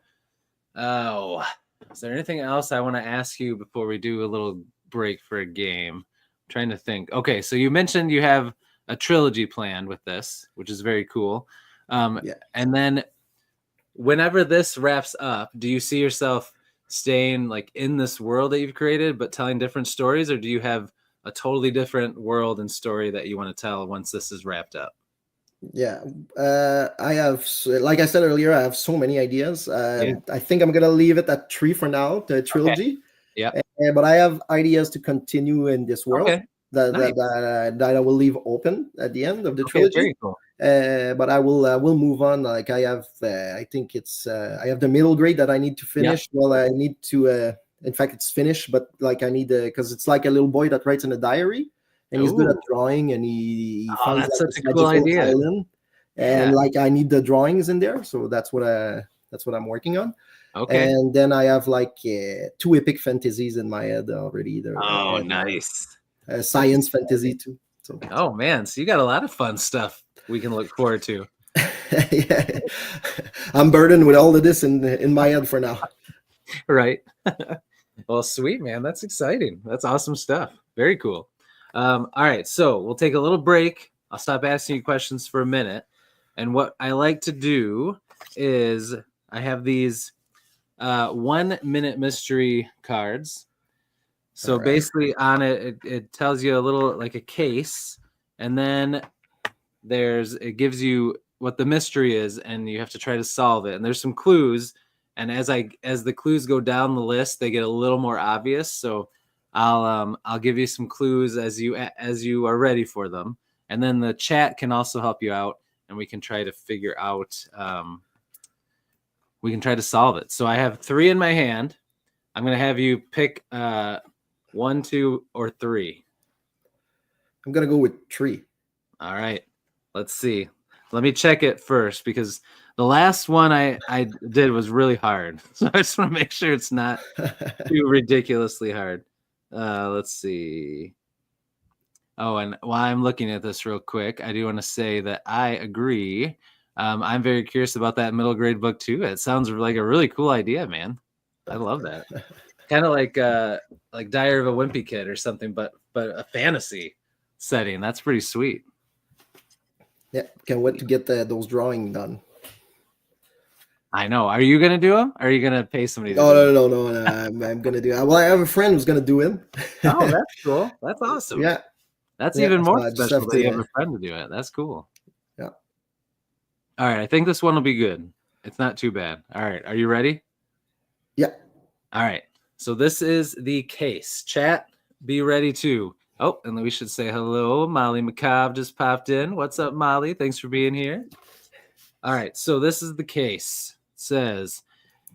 Oh, is there anything else I want to ask you before we do a little break for a game? I'm trying to think. Okay. So you mentioned you have a trilogy planned with this, which is very cool. Yeah. And then whenever this wraps up, do you see yourself staying like in this world that you've created, but telling different stories, or do you have a totally different world and story that you want to tell once this is wrapped up? Yeah, I have, like I said earlier, I have so many ideas. I think I'm gonna leave it at 3 for now, the trilogy. Okay. Yeah. But I have ideas to continue in this world Nice. that I will leave open at the end of the trilogy. Very cool. But I will move on. Like I have, I think it's I have the middle grade that I need to finish. Well, I need to. In fact, it's finished, but like I need because it's like a little boy that writes in a diary, and he's good at drawing, and he finds that's like such this a cool idea. island, and like I need the drawings in there, so that's what I'm working on. Okay. And then I have like 2 epic fantasies in my head already. Nice. Science fantasy too. So. Oh man, so you got a lot of fun stuff we can look forward to. Yeah. I'm burdened with all of this in my head for now. Right. Well, sweet, man. That's exciting. That's awesome stuff. Very cool. All right, so we'll take a little break. I'll stop asking you questions for a minute. And what I like to do is I have these 1 minute mystery cards. So basically on it tells you a little like a case, and then it gives you what the mystery is, and you have to try to solve it. And there's some clues, and as the clues go down the list, they get a little more obvious. So I'll give you some clues as you are ready for them, and then the chat can also help you out, and we can try to figure out we can try to solve it. So I have 3 in my hand. I'm going to have you pick 1, 2, or 3. I'm going to go with 3. All right. Let's see. Let me check it first because the last one I did was really hard. So I just want to make sure it's not too ridiculously hard. Let's see. Oh, and while I'm looking at this real quick, I do want to say that I agree. I'm very curious about that middle grade book too. It sounds like a really cool idea, man. I love that. Kind of like Diary of a Wimpy Kid or something, but a fantasy setting. That's pretty sweet. Yeah, can't wait to get those drawings done. I know. Are you gonna do them? Or are you gonna pay somebody to No, do them? no, no, no, no. I'm gonna do it. Well, I have a friend who's gonna do him. Oh, that's cool. That's awesome. Yeah, That's yeah. even So more I just special have that you have to. a friend to do it. That's cool. Yeah. All right, I think this one will be good. It's not too bad. All right, are you ready? Yeah. All right. So this is the case. Chat, be ready too. Oh, and we should say hello. Molly McCobb just popped in. What's up, Molly? Thanks for being here. All right. So this is the case. It says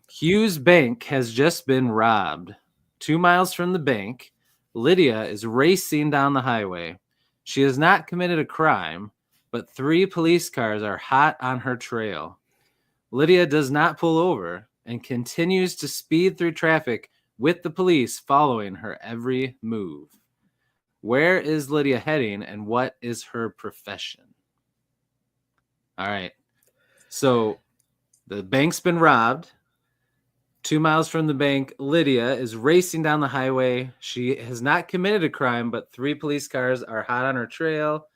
Hughes Bank has just been robbed. 2 miles from the bank, Lydia is racing down the highway. She has not committed a crime, but 3 police cars are hot on her trail. Lydia does not pull over and continues to speed through traffic with the police following her every move. Where is Lydia heading and what is her profession? All right. So the bank's been robbed. 2 miles from the bank, Lydia is racing down the highway. She has not committed a crime, but 3 police cars are hot on her trail.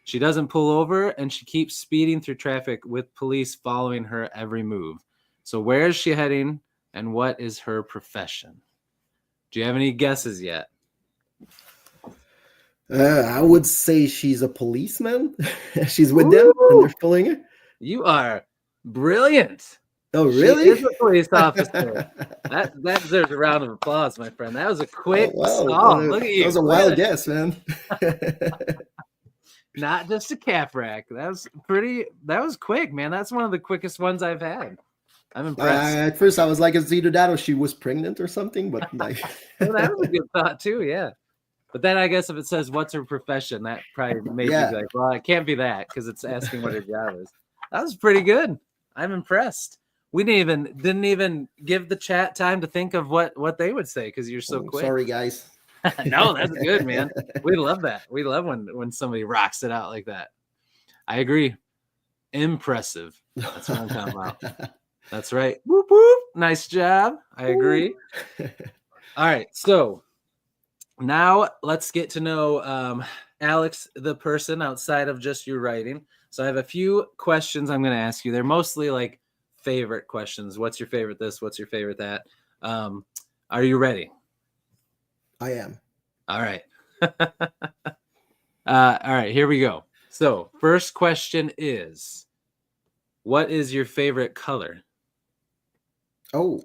She doesn't pull over and she keeps speeding through traffic with police following her every move. So where is she heading and what is her profession? Do you have any guesses yet? I would say she's a policeman. She's with them and they're following her. You are brilliant. Oh, She really? is a police officer. That deserves a round of applause, my friend. That was a quick Oh, wow. solve. Look at you. That was a wild guess, man. Not just a calf rack. That was quick, man. That's one of the quickest ones I've had. I'm impressed. At first, I was like, it's either that or she was pregnant or something, but like, Well, that was a good thought too, yeah. But then I guess if it says what's her profession, that probably made you be like, well, it can't be that because it's asking what her job is. That was pretty good. I'm impressed. We didn't even give the chat time to think of what they would say because you're so quick. Sorry, guys. No, that's good, man. We love that. We love when somebody rocks it out like that. I agree. Impressive. That's what I'm talking about. That's right. Whoop whoop. Nice job. I agree. All right. So now let's get to know Alex, the person outside of just your writing. So I have a few questions I'm going to ask you. They're mostly like favorite questions. What's your favorite this? What's your favorite that? Are you ready? I am. All right. All right, here we go. So first question is, what is your favorite color? Oh,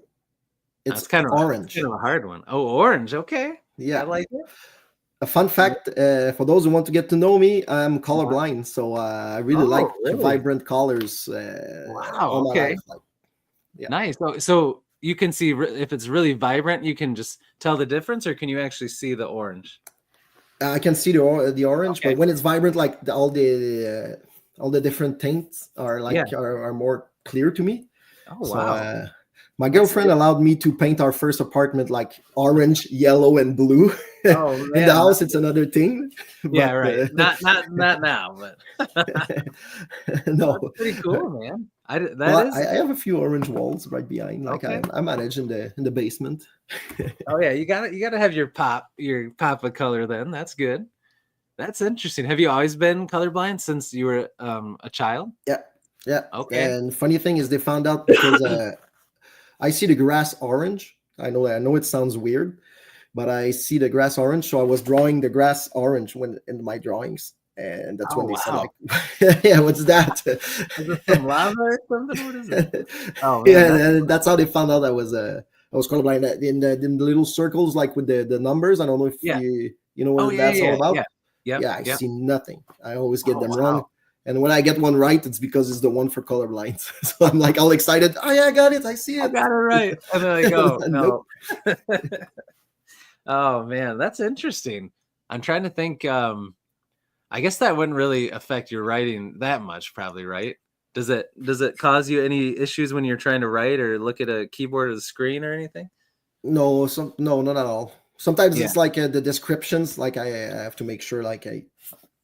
That's kind of orange. Kind of a hard one. Oh, orange. Okay. Yeah. I like it. A fun fact for those who want to get to know me, I'm colorblind, so I really like vibrant colors. Wow. Okay. Like, yeah. Nice. So you can see if it's really vibrant, you can just tell the difference, or can you actually see the orange? I can see the orange, okay. But when it's vibrant, like all the different tints are like are more clear to me. Oh wow! So, my girlfriend allowed me to paint our first apartment like orange, yellow, and blue. Oh, man, in the house, it's another thing. Yeah, right. Not now, but no. That's pretty cool, man. I have a few orange walls right behind. Like I manage in the basement. Oh yeah, you gotta have your pop of color then. That's good. That's interesting. Have you always been colorblind since you were a child? Yeah. Okay. And funny thing is, they found out because I see the grass orange. I know it sounds weird, but I see the grass orange. So I was drawing the grass orange in my drawings. And that's when they said, like, yeah, what's that? Is it some lava or something? What is it? Oh, man, yeah, and that's how they found out I was colorblind in the little circles, like with the numbers. I don't know if you know what that's all about. Yeah, I see nothing. I always get them wrong. And when I get one right, it's because it's the one for colorblind. So I'm like all excited. Oh yeah, I got it. I see it. I got it right. And then I go, no. Oh man, that's interesting. I'm trying to think. I guess that wouldn't really affect your writing that much, probably, right? Does it cause you any issues when you're trying to write or look at a keyboard or the screen or anything? No, not at all. Sometimes it's like the descriptions. Like I have to make sure, like I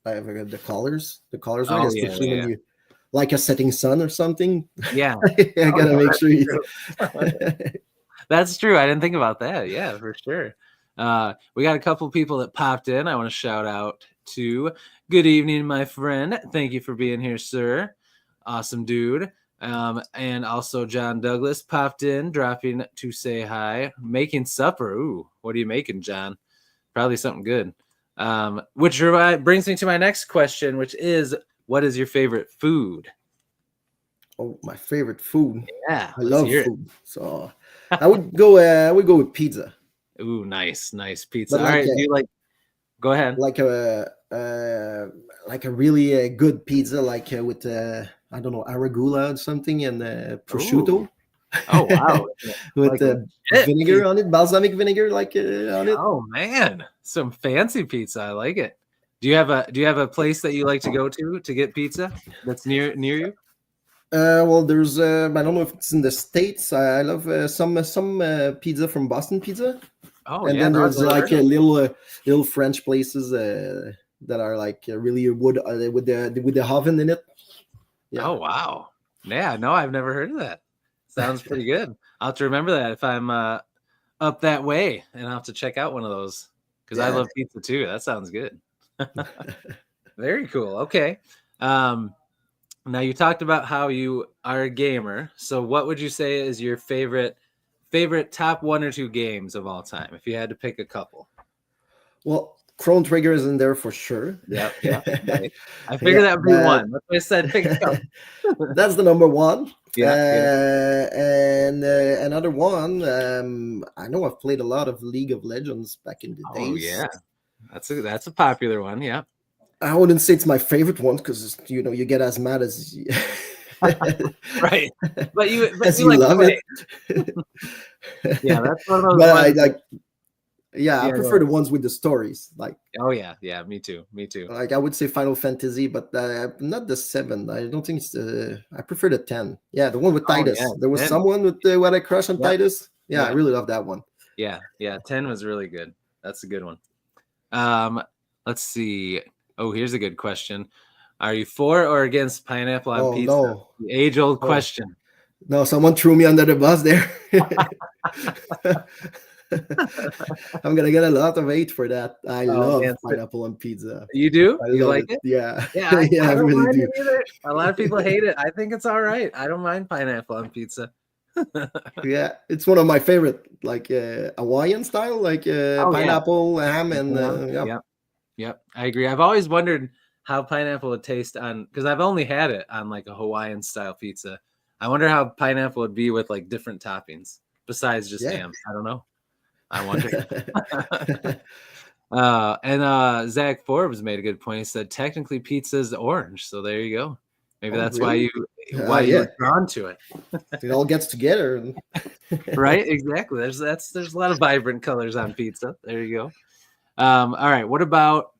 have the colors. The colors, right? Especially when you like a setting sun or something. Yeah, I gotta make sure. That's true. I didn't think about that. Yeah, for sure. We got a couple people that popped in. I want to shout out to. Good evening, my friend. Thank you for being here, sir. Awesome dude. And also John Douglas popped in, dropping to say hi. Making supper. Ooh, what are you making, John? Probably something good. Which brings me to my next question, which is, what is your favorite food? Oh, my favorite food. Yeah, I let's love hear food, so I would go. I would go with pizza, it. Ooh, nice pizza. but All right, do you like? Go ahead. like a really good pizza, with I don't know, arugula or something, and Ooh, prosciutto oh wow, with like legit vinegar pizza. on it, balsamic vinegar, on it. Oh man, some fancy pizza. I like it. Do you have a place that you like to go to get pizza that's near you? Well, there's I don't know if it's in the States. I love some pizza from Boston Pizza, Oh and yeah, then no, I've there's never like heard a of it. little French places that are like really wood with the oven in it. Yeah, Oh wow, yeah, no, I've never heard of that. Sounds pretty good. I'll have to remember that if I'm up that way, and I'll have to check out one of those because I yeah. love pizza too. That sounds good. Very cool. Okay. Um, Now you talked about how you are a gamer. So what would you say is your favorite top one or two games of all time if you had to pick a couple? Well, Chrome Trigger is in there for sure. Yep. Nice. I figured Yeah, that would be but one. That's why I said pick a couple. that's the number one. Yeah. And another one, I know I've played a lot of League of Legends back in the Oh days. yeah. That's a popular one. Yeah. I wouldn't say it's my favorite one because you get as mad as Right. But as you you like to love play. it. Yeah, that's one of those But I ones that, like, yeah, I yeah, go prefer the ahead. ones with the stories. Oh yeah, me too. Me too. Like I would say Final Fantasy, but not the 7. I don't think it's the. I prefer the 10. Yeah, the one with Oh yeah, Titus. There was 10. someone with the what I crush on Yep. Titus. Yeah, I Yep. really love that one. Yeah. 10 was really good. That's a good one. Um, let's see. Oh, here's a good question. Are you for or against pineapple on Oh pizza? no, The age-old oh question. no, someone threw me under the bus there. I'm gonna get a lot of hate for that. I Oh love man, pineapple on pizza. you do? I You love like it. it? Yeah, Yeah, yeah, I I don't really mind do. it either. A lot of people hate it. I think it's all right. I don't mind pineapple on pizza. Yeah, it's one of my favorite, Hawaiian style, Oh yeah. pineapple, ham, and Ham. yeah. Yep. I agree. I've always wondered how pineapple would taste on because I've only had it on like a Hawaiian style pizza. I wonder how pineapple would be with like different toppings besides just Yeah. ham. I don't know. I wonder. And Zach Forbes made a good point. He said technically pizza is orange, so there you go. Maybe Oh, that's why really? you Yeah. were drawn to it, It all gets together. right? Exactly. There's a lot of vibrant colors on pizza. There you go. All right. What about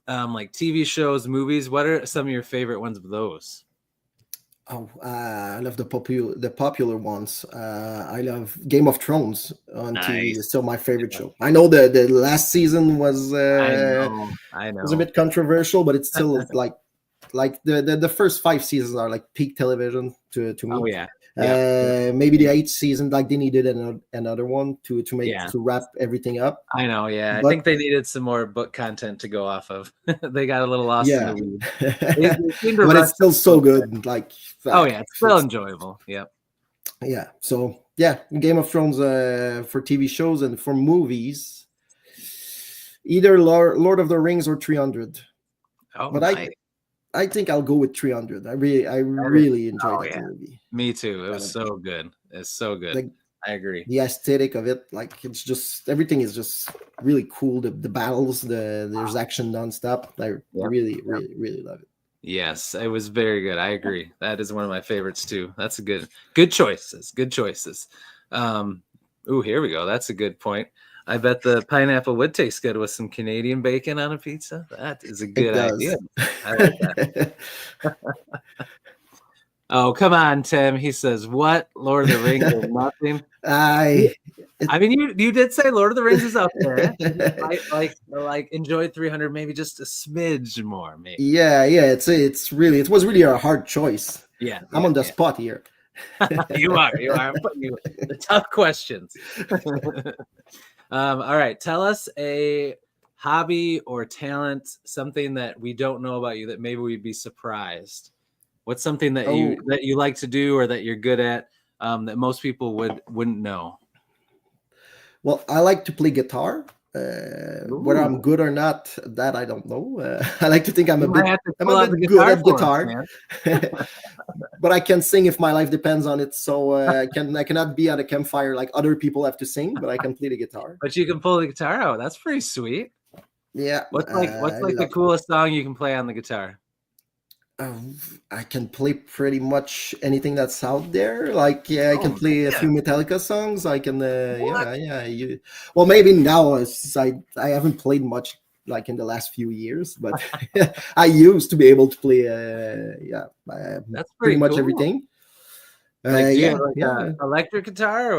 like TV shows, movies? What are some of your favorite ones of those? Oh, I love the popular ones. I love Game of Thrones on TV. Nice. It's still my favorite Yeah, show. I know the last season I was a know. bit controversial, but it's still like the first 5 seasons are like peak television to Oh me. yeah. Yep. Maybe the 8th season, like they needed another one Yeah. to wrap everything up. I know. Yeah. I think But they needed some more book content to go off of. They got a little lost in the yeah, weeds. They seem to but rush it's still a so little bit. good. Like Oh yeah, it's still it's enjoyable. Yep. yeah. So yeah, Game of Thrones for TV shows, and for movies, either Lord of the Rings or 300. Oh, But nice. I think I'll go with 300. I That is, really enjoyed oh that yeah, movie. me too. It was Uh, so good. It's so good. like I agree. the aesthetic of it, like it's just everything is just really cool. The battles, there's action nonstop. I Yep. really love it. Yes, it was very good. I agree. That is one of my favorites too. That's a good choices. Good choices. Um, ooh, here we go. That's a good point. I bet the pineapple would taste good with some Canadian bacon on a pizza. That is a It good idea. does. I like that. Oh, come on, Tim. He says, "What? Lord of the Rings or nothing?" I I mean, you did say Lord of the Rings is up there. You just might like enjoy 300, maybe just a smidge more, maybe. yeah, it was really a hard choice. Yeah, I'm on the yeah. spot here. You are. I'm putting you the tough questions. All right. Tell us a hobby or talent, something that we don't know about you that maybe we'd be surprised What's something that you like to do or that you're good at that most people wouldn't know? Well, I like to play guitar. Whether I'm Ooh. good or not, that I don't know. I like to think I'm You a might bit have to I'm pull a out the bit good guitar at for us, guitar, man. but I can sing if my life depends on it. So I cannot be at a campfire like other people have to sing, but I can play the guitar. But you can pull the guitar out. That's pretty sweet. Yeah, What's I like the love. coolest song you can play on the guitar? I can play pretty much anything that's out there. Like, yeah, I can Oh play a man. few Metallica songs. I can, What? well, maybe now since I haven't played much like in the last few years, but I used to be able to play, That's pretty pretty much cool. everything. Like, do you have Yeah, like yeah, a electric guitar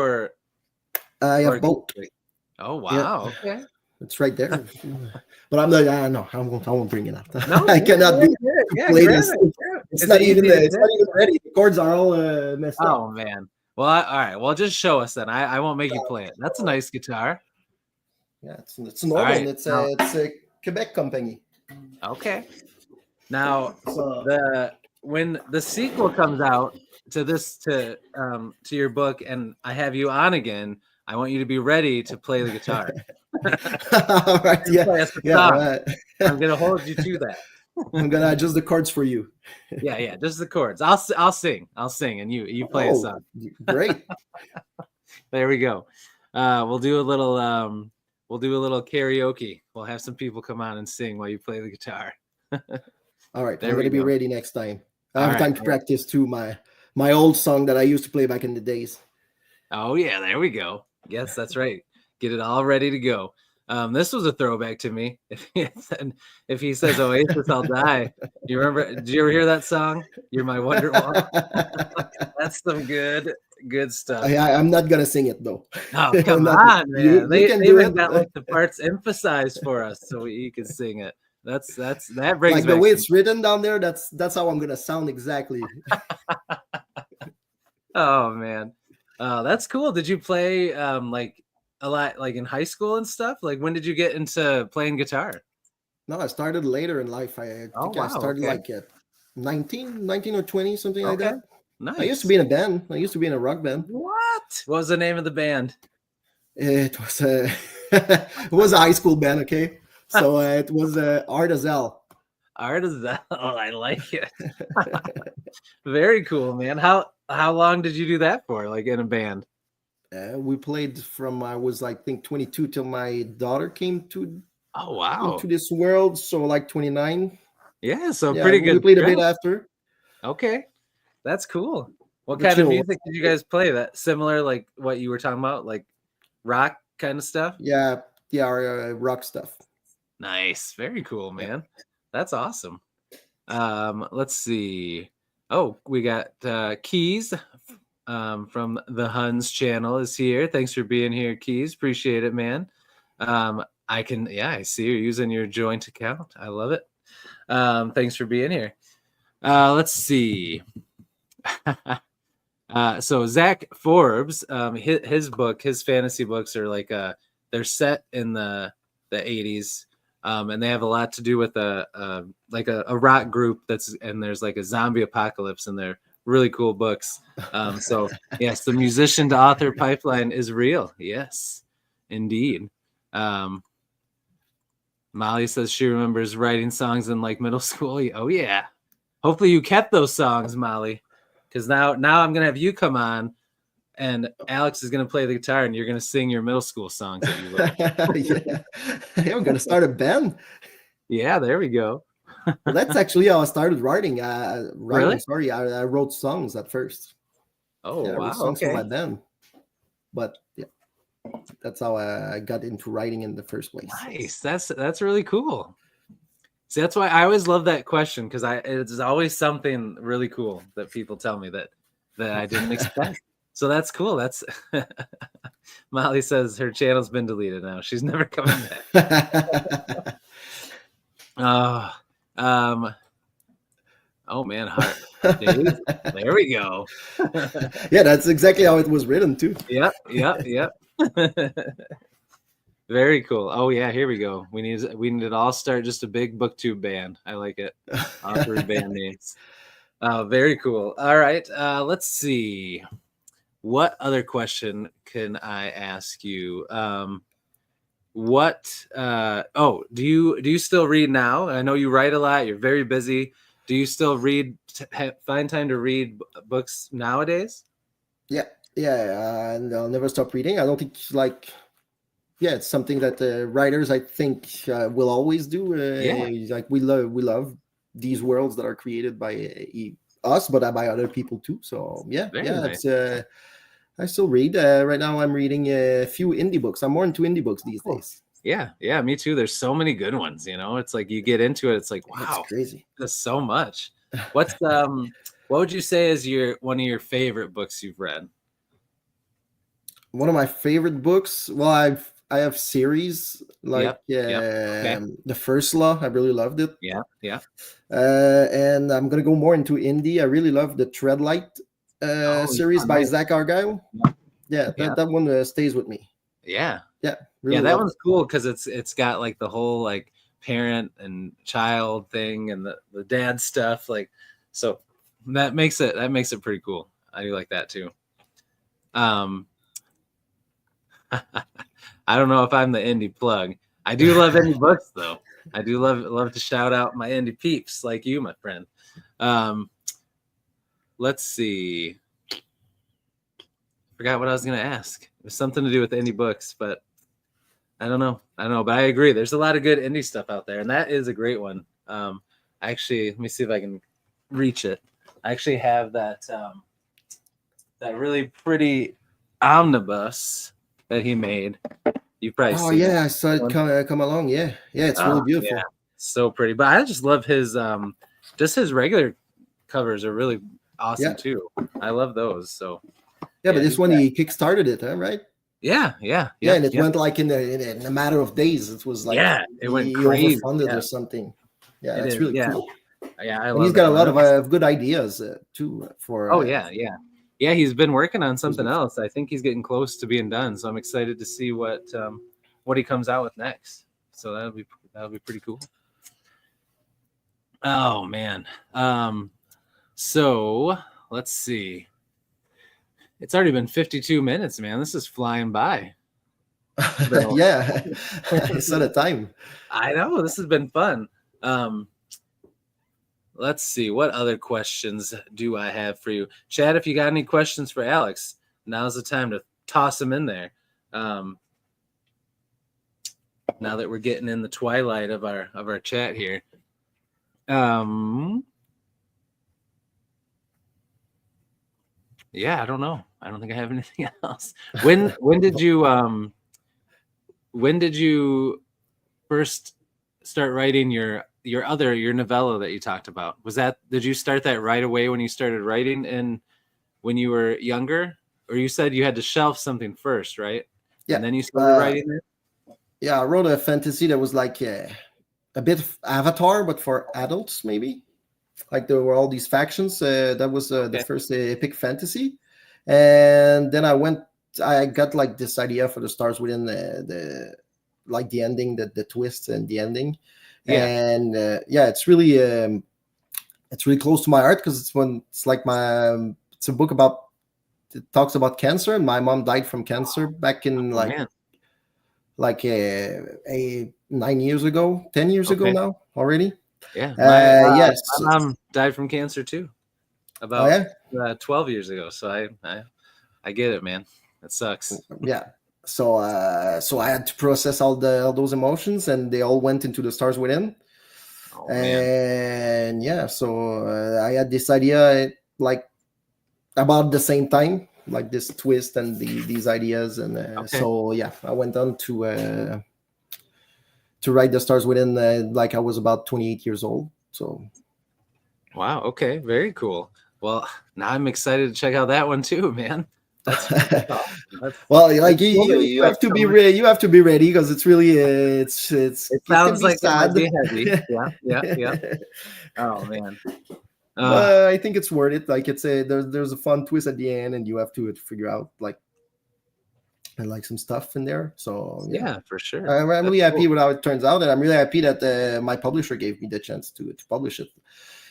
I or have both. acoustic? Oh Yeah, wow. Okay. it's right there. But I'm not. No, I won't bring it up. No, I yeah, cannot be yeah, to yeah, play grab this. it. Grab it. It's Is it not even. easy to It's not hit? even ready. The chords are all messed up. Oh man. Well, all right. Well, just show us then. I won't make you play it. That's a nice guitar. Yeah, it's All Norman. right. Now, It's a Quebec company. okay. Now, So when the sequel comes out to your book, and I have you on again, I want you to be ready to play the guitar all right, and yeah, play us a yeah, song. right. I'm gonna hold you to that. I'm gonna adjust the chords for you. Yeah, just the chords. I'll sing, and you play a Oh, song. great! There we go. We'll do a little karaoke. We'll have some people come on and sing while you play the guitar. All right, I'm There we gonna be go. ready next time. I All have right. time to practice too. My old song that I used to play back in the days. Oh yeah, there we go. Yes, that's right. Get it all ready to go. This was a throwback to me. If he says Oasis, I'll die. Do you remember? Did you ever hear that song? You're my Wonderwall. That's some good stuff. I'm not gonna sing it though. Oh, come Not, on, you man. you They can do even it. got like the parts emphasized for us so you could sing it. That brings Like the back way some. it's written down there. That's how I'm gonna sound exactly. Oh man. That's cool. Did you play like a lot like in high school and stuff? Like when did you get into playing guitar? No, I started later in life. I Oh think I wow, started okay. like at 19 or 20, something like Okay. that. I used to Nice. be in a band. I used to be in a rock band. What was the name of the band? It was a it was a high school band, okay? So it was Art as Hell. Art is that? Oh, I like it. Very cool, man. How long did you do that for? Like in a band? We played from I was like think 22 till my daughter came to Oh wow. into this world. So like 29. Yeah, so Yeah, pretty we good played a bit stretch. after. Okay. That's cool. What But kind you of know, music did you guys play? That similar like what you were talking about, like rock kind of stuff? yeah, our rock stuff. Nice. Very cool, Yeah. man. That's awesome. Let's see. Oh, we got Keys from the Huns channel is here. Thanks for being here, Keys. Appreciate it, man. I see you're using your joint account. I love it. Thanks for being here. Let's see. So Zach Forbes, his fantasy books are like they're set in the 80s, and they have a lot to do with a rock group and there's like a zombie apocalypse, and they're really cool books. So yes, the musician to author pipeline is real. Yes, indeed. Molly says she remembers writing songs in like middle school. Oh yeah. Hopefully you kept those songs, Molly, because now I'm gonna have you come on, and Alex is gonna play the guitar, and you're gonna sing your middle school songs that you wrote. Yeah. Hey, I'm gonna start a band. Yeah, there we go. Well, that's actually how I started writing. Really? Sorry, I wrote songs at first. Oh Yeah, I wrote wow. songs for Okay. my band. But yeah, that's how I got into writing in the first place. Nice. That's really cool. See, that's why I always love that question, because it's always something really cool that people tell me that I didn't expect. So that's cool. That's Molly says her channel's been deleted now. She's never coming back. Oh man, heart days. There we go. Yeah, that's exactly how it was written too. Yep. Very cool. Oh yeah, here we go. We need to all start just a big booktube band. I like it. Author band names. Very cool. All right. Let's see. What other question can I ask you? What? Do you still read now? I know you write a lot. You're very busy. Do you still read? Find time to read books nowadays? Yeah, yeah, and I'll never stop reading. I don't think like yeah, it's something that writers I think will always do. Yeah. Like we love these worlds that are created by us, but by other people too. So yeah, Very yeah, nice. it's. I still read. Right now, I'm reading a few indie books. I'm more into indie books these Cool. days. Yeah, yeah, me too. There's so many good ones, it's like you get into it, it's like, It's wow, crazy. there's so much. What's what would you say is one of your favorite books you've read? One of my favorite books. Well, I have series like Yep, yep. Okay. The First Law. I really loved it. Yeah, yeah. And I'm gonna go more into indie. I really love the Treadlight Oh, series yeah, by nice. Zach Argyle. Yeah, Yeah, yeah, that one stays with me. yeah. Yeah, Yeah, really that love one's it. cool because it's got like the whole like parent and child thing and the dad stuff. Like, so that makes it pretty cool. I do like that too. Um, I don't know if I'm the indie plug. I do love indie books though. I do love to shout out my indie peeps like you, my friend. Um, let's see. Forgot what I was gonna ask. It was something to do with indie books, but I don't know. But I agree. There's a lot of good indie stuff out there, and that is a great one. Actually, let me see if I can reach it. I actually have that really pretty omnibus that he made. You've probably Oh seen it. yeah, I saw it come along. Yeah, yeah, it's really Oh yeah, beautiful. so pretty. But I just love his just his regular covers are really awesome Yeah, too. I love those. So yeah, but yeah, this one he kickstarted it, huh, right? yeah, yeah, Yeah, yep, and it yep. went like in a matter of days. It was like Yeah, it went he crazy. overfunded Yeah, or something. Yeah, it that's is. really Yeah, cool. yeah, I And he's love got that a one. lot of good ideas too for. Oh yeah, yeah, yeah. He's been working on His something new stuff. else. I think he's getting close to being done. So I'm excited to see what he comes out with next. So that'll be pretty cool. Oh man. So let's see. It's already been 52 minutes, man. This is flying by. This has been Yeah, I saw the time. I know this has been fun. Um, let's see. What other questions do I have for you, Chad? If you got any questions for Alex, now's the time to toss them in there. Um, now that we're getting in the twilight of our chat here. Um, yeah, I don't know. I don't think I have anything else. When did you first start writing your novella that you talked about? Did you start that right away when you started writing and when you were younger? Or you said you had to shelf something first, right? Yeah, And then you started writing it? yeah. I wrote a fantasy that was like a bit of Avatar, but for adults, maybe. Like there were all these factions. That was the Okay. first epic fantasy, and then I got like this idea for the stars within the like the ending, the twist and the ending, Yeah. and yeah, it's really close to my heart because it's like it's a book about it talks about cancer, and my mom died from cancer back in Oh man. like 9 years ago, 10 years ago Okay. now already. Yeah. My Yes. mom died from cancer too, Oh about yeah. 12 years ago. So I get it, man. It sucks. Yeah. So I had to process all those emotions, and they all went into the stars within. Oh man. And yeah, so I had this idea like about the same time, like this twist and these ideas, and Okay. so yeah, I went on to write the stars within like I was about 28 years old. So Wow. Okay. Very cool. Well, now I'm excited to check out that one too, man. That's awesome. well, like That's cool that you put have to so be much. ready. You have to be ready because it's really It it can sounds be like it might sad. be heavy. Yeah. Yeah. Yeah. Oh man. Uh, But I think it's worth it. Like it's there's a fun twist at the end, and you have to figure out like some stuff in there. So yeah, yeah, for sure. I'm That's really happy cool. with how it turns out, and I'm really happy that my publisher gave me the chance to publish it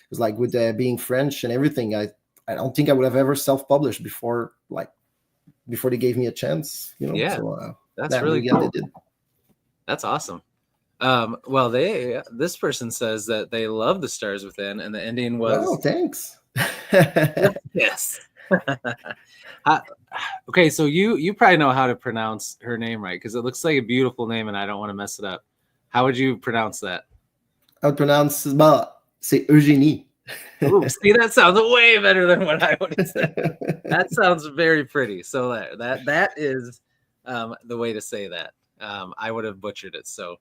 because like with being French and everything, I don't think I would have ever self-published before they gave me a chance, Yeah, so that's I'm really really glad cool. they did. That's awesome. Well, this person says that they love The Stars Within, and the ending was thanks. yes. Okay, so you probably know how to pronounce her name right, because it looks like a beautiful name, and I don't want to mess it up. How would you pronounce that? I would pronounce, c'est Eugénie. Ooh, see, that sounds way better than what I would have said. That sounds very pretty. So that is the way to say that. I would have butchered it. So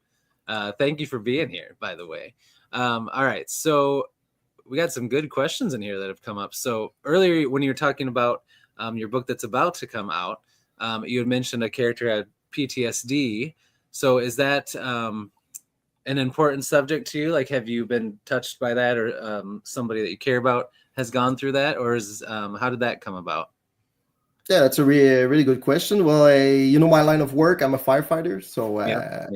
thank you for being here, by the way. All right, so we got some good questions in here that have come up. So earlier, when you were talking about your book that's about to come out, you had mentioned a character had PTSD. So is that an important subject to you? Like, have you been touched by that, or somebody that you care about has gone through that, or is how did that come about? Yeah, that's a really good question. Well, my line of work, I'm a firefighter, so Yeah.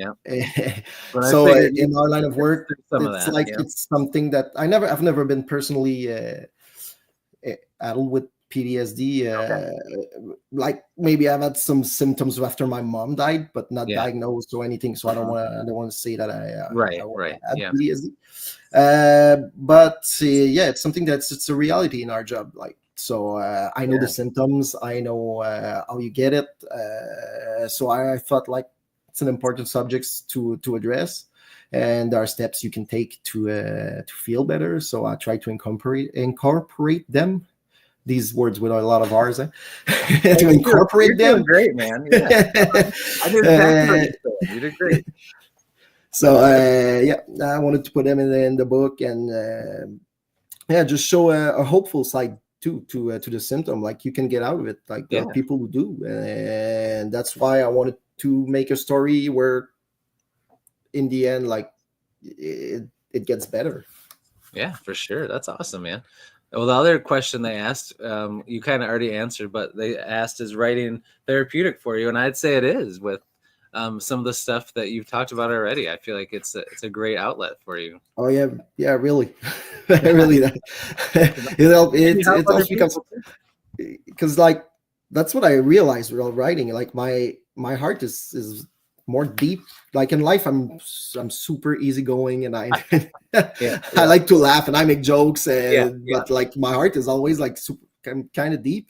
But I so figured in our line of work, some of it's that. like Yeah. it's something that I've never been personally addled with PTSD. Like maybe I've had some symptoms after my mom died, but not Yeah. diagnosed or anything. So I don't want to say that Right. I had Yeah. PTSD. But yeah, it's something it's a reality in our job. Like, so I know the symptoms, I know how you get it. So I thought like it's an important subject to address, and there are steps you can take to feel better. So I try to incorporate them. These words with a lot of R's, to incorporate You're them. doing great, man. Yeah. I did exactly what you said. You did great. So yeah, I wanted to put them in the book, and just show a hopeful side to the symptom. Like, you can get out of it. Like, there are people who do, and that's why I wanted to make a story where, in the end, like it gets better. Yeah, for sure. That's awesome, man. Well, the other question they asked, you kind of already answered, but they asked, is writing therapeutic for you? And I'd say it is, with some of the stuff that you've talked about already. I feel like it's a great outlet for you. Oh yeah, really, really. It helps because like that's what I realized while writing. Like my heart is more deep. Like in life, I'm super easygoing, and I I like to laugh and I make jokes, but like my heart is always like super kind of deep.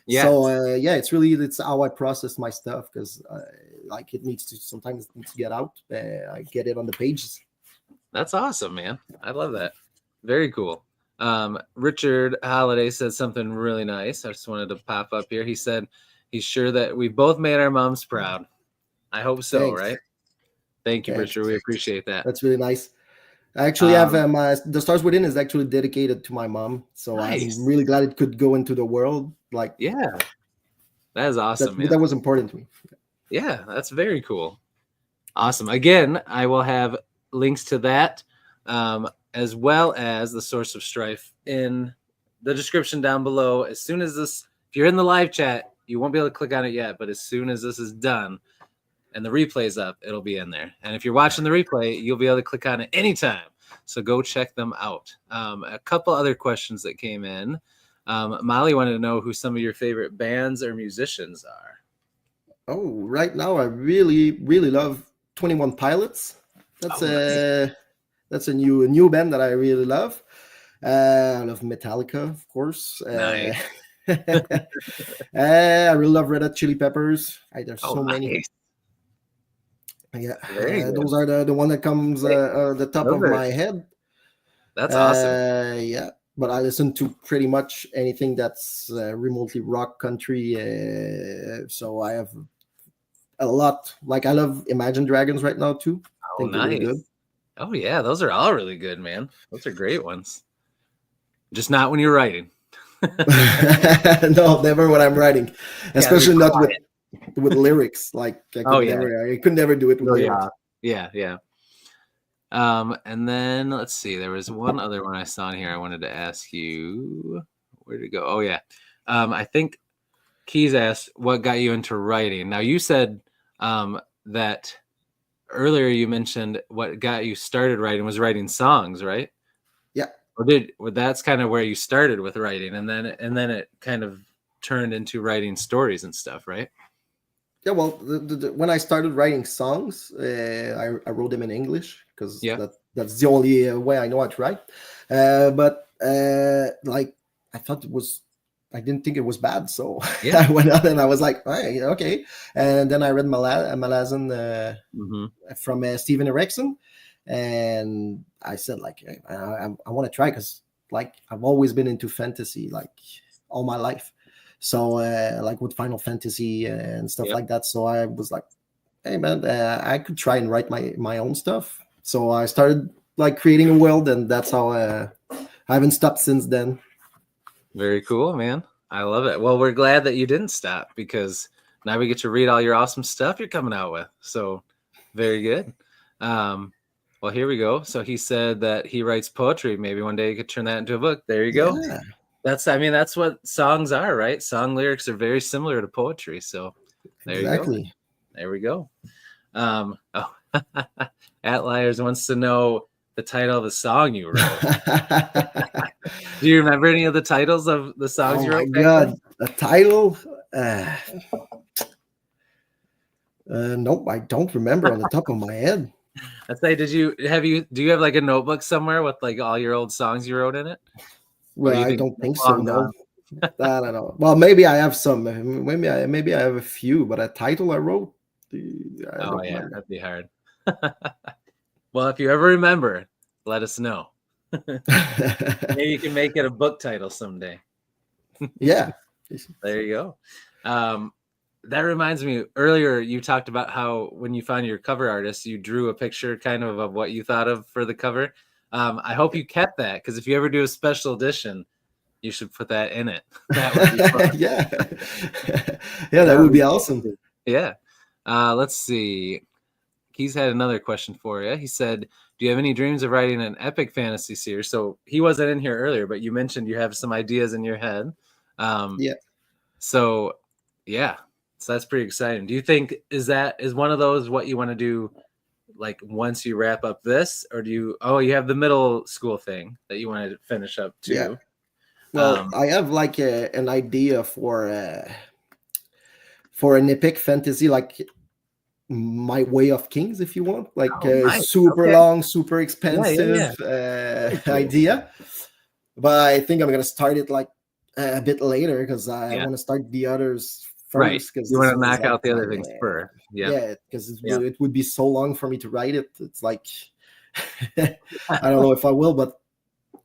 Yeah. So it's how I process my stuff, because like it needs to get out. I get it on the pages. That's awesome, man. I love that. Very cool. Richard Holiday said something really nice. I just wanted to pop up here. He said he's sure that we both made our moms proud. I hope so. Thanks. Right? Thank you, Richard. We appreciate that. That's really nice. I actually have The Stars Within is actually dedicated to my mom, so nice. I'm really glad it could go into the world. Like, yeah, that is awesome, man. That was important to me. Yeah, that's very cool. Awesome. Again, I will have links to that, as well as the Source of Strife in the description down below. As soon as this, if you're in the live chat, you won't be able to click on it yet, but as soon as this is done and the replay's up, it'll be in there. And if you're watching the replay, you'll be able to click on it anytime. So go check them out. A couple other questions that came in. Molly wanted to know who some of your favorite bands or musicians are. Oh, right now I really, really love 21 Pilots. That's a new band that I really love. I love Metallica, of course. Nice. I really love Red Hot Chili Peppers. There's so many. Yeah, those are the one that comes the top of my head. That's awesome. Yeah, but I listen to pretty much anything that's remotely rock country. So I have a lot. Like, I love Imagine Dragons right now too. Oh, nice. Really good. Oh yeah, those are all really good, man. Those are great ones. Just not when you're writing. No, never when I'm writing, especially not with lyrics. Like, I could never do it with lyrics. Yeah. And then let's see. There was one other one I saw in here. I wanted to ask you. Where did it go? Oh yeah. I think Keys asked, "What got you into writing?" Now, you said that earlier. You mentioned what got you started writing was writing songs, right? Yeah. Well, that's kind of where you started with writing, and then it kind of turned into writing stories and stuff, right? Yeah, well, when I started writing songs, I wrote them in English because Yeah. that's the only way I know how to write. But like, I thought I didn't think it was bad, so Yeah. I went out and I was like, hey, okay. And then I read Malazan Mm-hmm. from Steven Erickson, and I said like, hey, I want to try because like I've always been into fantasy like all my life. So like with Final Fantasy and stuff Yep. like that. So I was like, hey man, I could try and write my own stuff. So I started like creating a world, and that's how I haven't stopped since then. Very cool, man. I love it. Well, we're glad that you didn't stop because now we get to read all your awesome stuff you're coming out with. So very good. Well, here we go. So he said that he writes poetry. Maybe one day you could turn that into a book. There you go. Yeah, That's what songs are, right? Song lyrics are very similar to poetry. So there you go. exactly. There we go. Oh, Atliers wants to know the title of the song you wrote. Do you remember any of the titles of the songs Oh you my wrote back then? god, a title? Nope, I don't remember on the top of my head. I'd say, do you have like a notebook somewhere with like all your old songs you wrote in it? Or do Well, you I think don't think it's so. long No, gone? I don't know. Well, maybe I have some. Maybe I have a few, but a title I wrote, I Oh don't yeah, remember. that'd be hard. Well, if you ever remember, let us know. Maybe you can make it a book title someday. Yeah. There you go. That reminds me, earlier you talked about how when you found your cover artist, you drew a picture kind of what you thought of for the cover. I hope you kept that because if you ever do a special edition, you should put that in it. That would be fun. Yeah. Yeah, that That would would be be awesome. cool. Yeah. Let's see. He's had another question for you. He said, "Do you have any dreams of writing an epic fantasy series?" So he wasn't in here earlier, but you mentioned you have some ideas in your head. Um, Yeah. so yeah, so that's pretty exciting. Do you think is one of those what you want to do like once you wrap up this, or do you? Oh, you have the middle school thing that you want to finish up Yeah. too. Well, I have like an idea for an epic fantasy, like my Way of Kings, if you want, like Oh, a nice. super Okay. long, super Yeah, yeah, expensive yeah. Very cool. idea. But I think I'm gonna start it like a bit later because I Yeah. want to start the others Right. first because You this want to one is knock like out the other things first. Yeah. yeah, because Yeah. it would be so long for me to write it. It's like I don't know if I will, but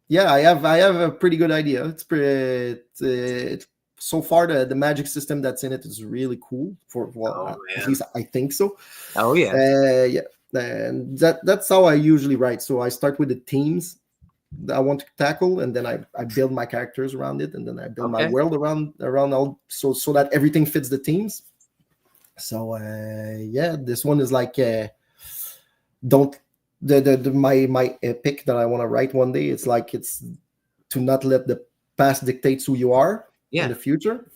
yeah, I have a pretty good idea. It's pretty it's so far the magic system that's in it is really cool. For well, Oh at man. least I think so. Oh yeah. Yeah, and that's how I usually write. So I start with the themes that I want to tackle, and then I build my characters around it, and then I build my Okay. world around all so that everything fits the themes. So yeah, this one is like don't my epic that I want to write one day. It's like it's to not let the past dictate who you are in Yeah. the future.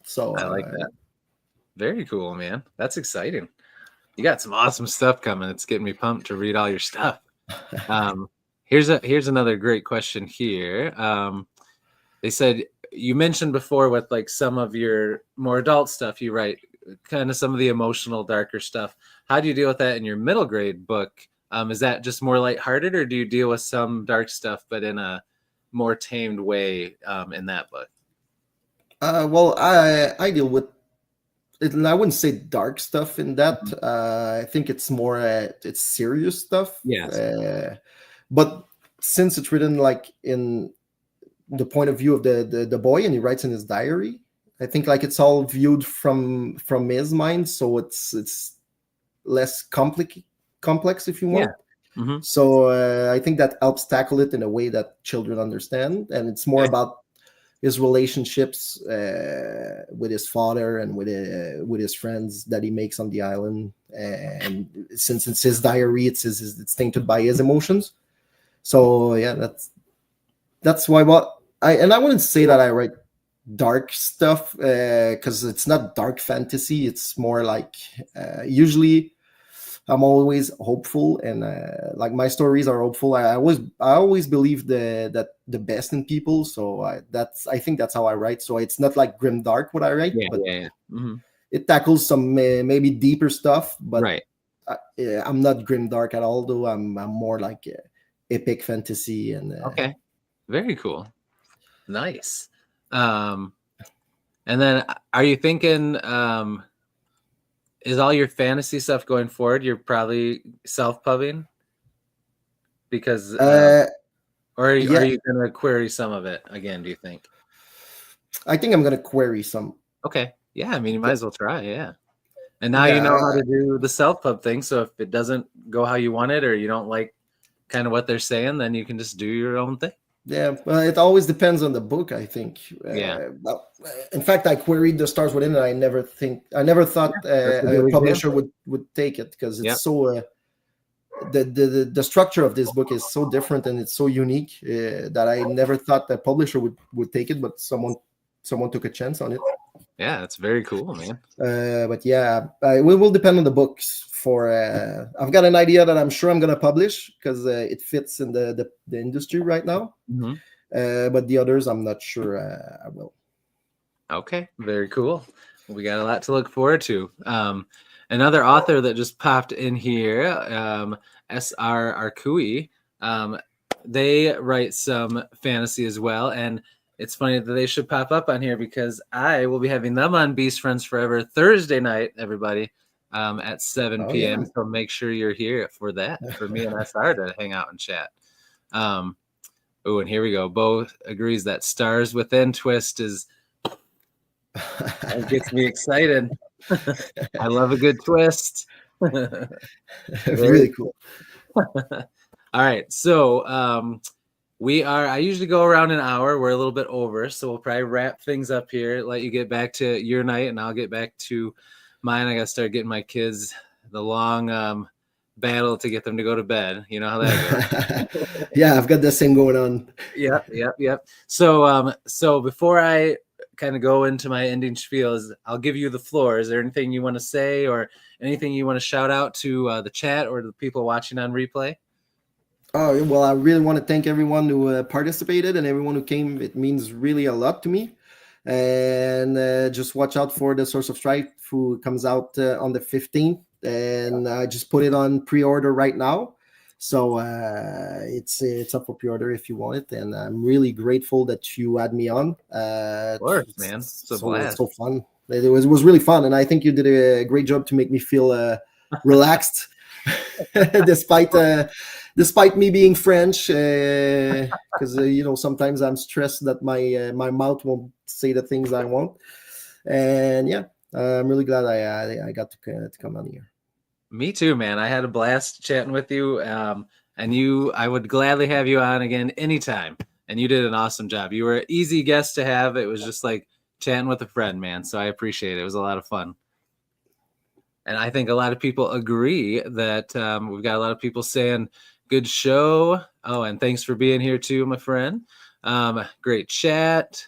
So I like that. Very cool, man. That's exciting. You got some awesome stuff coming. It's getting me pumped to read all your stuff. Um, here's another great question here. They said you mentioned before with like some of your more adult stuff, you write kind of some of the emotional, darker stuff. How do you deal with that in your middle grade book? Is that just more lighthearted, or do you deal with some dark stuff but in a more tamed way in that book? well, I deal with it, and I wouldn't say dark stuff in that. Mhm. I think it's more it's serious stuff. Yes. But since it's written like in the point of view of the boy, and he writes in his diary, I think like it's all viewed from his mind, so it's less complex if you Yeah. want. Hmm. So I think that helps tackle it in a way that children understand, and it's more Okay. about his relationships with his father and with his friends that he makes on the island. And since it's his diary, it's tainted by his emotions. So yeah, that's why I wouldn't say that I write dark stuff because it's not dark fantasy. It's more like usually I'm always hopeful, and like my stories are hopeful. I always believe that the best in people. So I think that's how I write. So it's not like grim dark what I write, Yeah, but yeah, yeah. Hmm. it tackles some maybe deeper stuff. But Right. yeah, I'm not grim dark at all, though. I'm more like epic fantasy and Okay. Very cool. Nice. Um, and then are you thinking, is all your fantasy stuff going forward? You're probably self-pubbing because, uh, or are yeah. you going to query some of it again, do you think? I think I'm gonna query some. Okay. Yeah. I mean, you might as well try. Yeah. And now you know how Yeah, to do the self-pub thing. So if it doesn't go how you want it, or you don't like kind of what they're saying, then you can just do your own thing. yeah. Well, it always depends on the book, I think. Yeah. In fact, I queried the stars within, and I never thought That's a a good publisher example. would take it, because Yep. it's so. The structure of this book is so different and it's so unique that I never thought that publisher would take it, but someone took a chance on it. Yeah. That's very cool, man. But yeah, it will depend on the books. For I've got an idea that I'm sure I'm gonna publish, because it fits in the industry right now. Hmm. But the others, I'm not sure I will. Okay. Very cool. Well, we got a lot to look forward to. Another author that just popped in here, S.R. Arkui, they write some fantasy as well. And it's funny that they should pop up on here because I will be having them on Beast Friends Forever Thursday night, everybody, at 7 Oh p.m. yeah. So make sure you're here for that, for me and SR to hang out and chat. Oh, and here we go. Bo agrees that Stars Within twist is that gets me excited. I love a good twist. Very Really cool. All right. So I usually go around an hour. We're a little bit over. So we'll probably wrap things up here, let you get back to your night, and I'll get back to mine. I got to start getting my kids the long battle to get them to go to bed. You know how that goes. Yeah, I've got the same going on. Yep. So before I kind of go into my ending spiels, I'll give you the floor. Is there anything you want to say or anything you want to shout out to the chat or the people watching on replay? Oh, well, I really want to thank everyone who participated and everyone who came. It means really a lot to me. And just watch out for the Source of Strife, who comes out on the 15th. And I just put it on pre-order right now. So it's up for pre-order if you want it. And I'm really grateful that you had me on. Of course, man. It's a It's blast. so fun. It was really fun. And I think you did a great job to make me feel relaxed. Despite me being French, because sometimes I'm stressed that my mouth won't say the things I want, and yeah, I'm really glad I got to come on here. Me too, man. I had a blast chatting with you, and I would gladly have you on again anytime. And you did an awesome job. You were an easy guest to have. It was just like chatting with a friend, man. So I appreciate it. It was a lot of fun. And I think a lot of people agree that we've got a lot of people saying good show. Oh, and thanks for being here too, my friend. Great chat.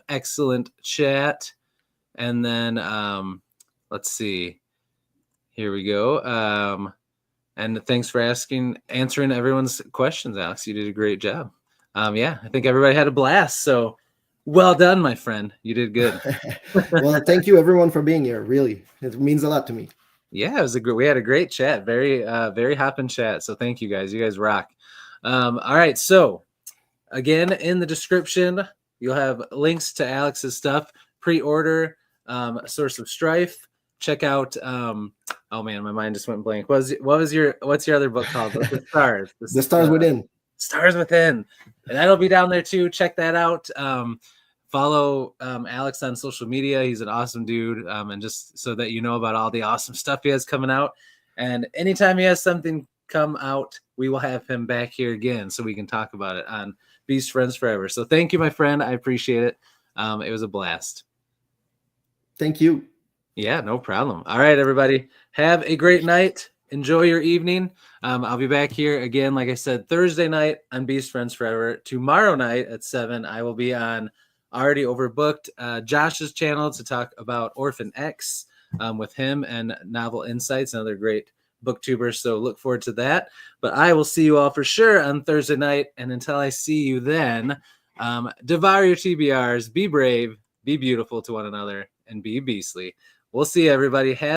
Excellent chat. And then let's see. Here we go. And thanks for answering everyone's questions, Alex. You did a great job. Yeah, I think everybody had a blast. So well done, my friend. You did good. Well, thank you everyone for being here. Really, it means a lot to me. Yeah, we had a great chat. Very hopping chat. So thank you guys. You guys rock. All right. So again, in the description, you'll have links to Alex's stuff. Pre-order Source of Strife. Check out. Oh man, my mind just went blank. What's your other book called? The Stars. The Stars Within. Stars Within, and that'll be down there too. Check that out. Follow Alex on social media. He's an awesome dude. And just so that you know about all the awesome stuff he has coming out. And anytime he has something come out, we will have him back here again so we can talk about it on Beast Friends Forever. So thank you, my friend. I appreciate it. It was a blast. Thank you. Yeah, no problem. All right, everybody. Have a great night. Enjoy your evening. I'll be back here again, like I said, Thursday night on Beast Friends Forever. Tomorrow night at 7, I will be on already overbooked Josh's channel to talk about Orphan X with him and Novel Insights, another great booktubers. So look forward to that. But I will see you all for sure on Thursday night. And until I see you then, devour your TBRs, be brave, be beautiful to one another, and be beastly. We'll see everybody.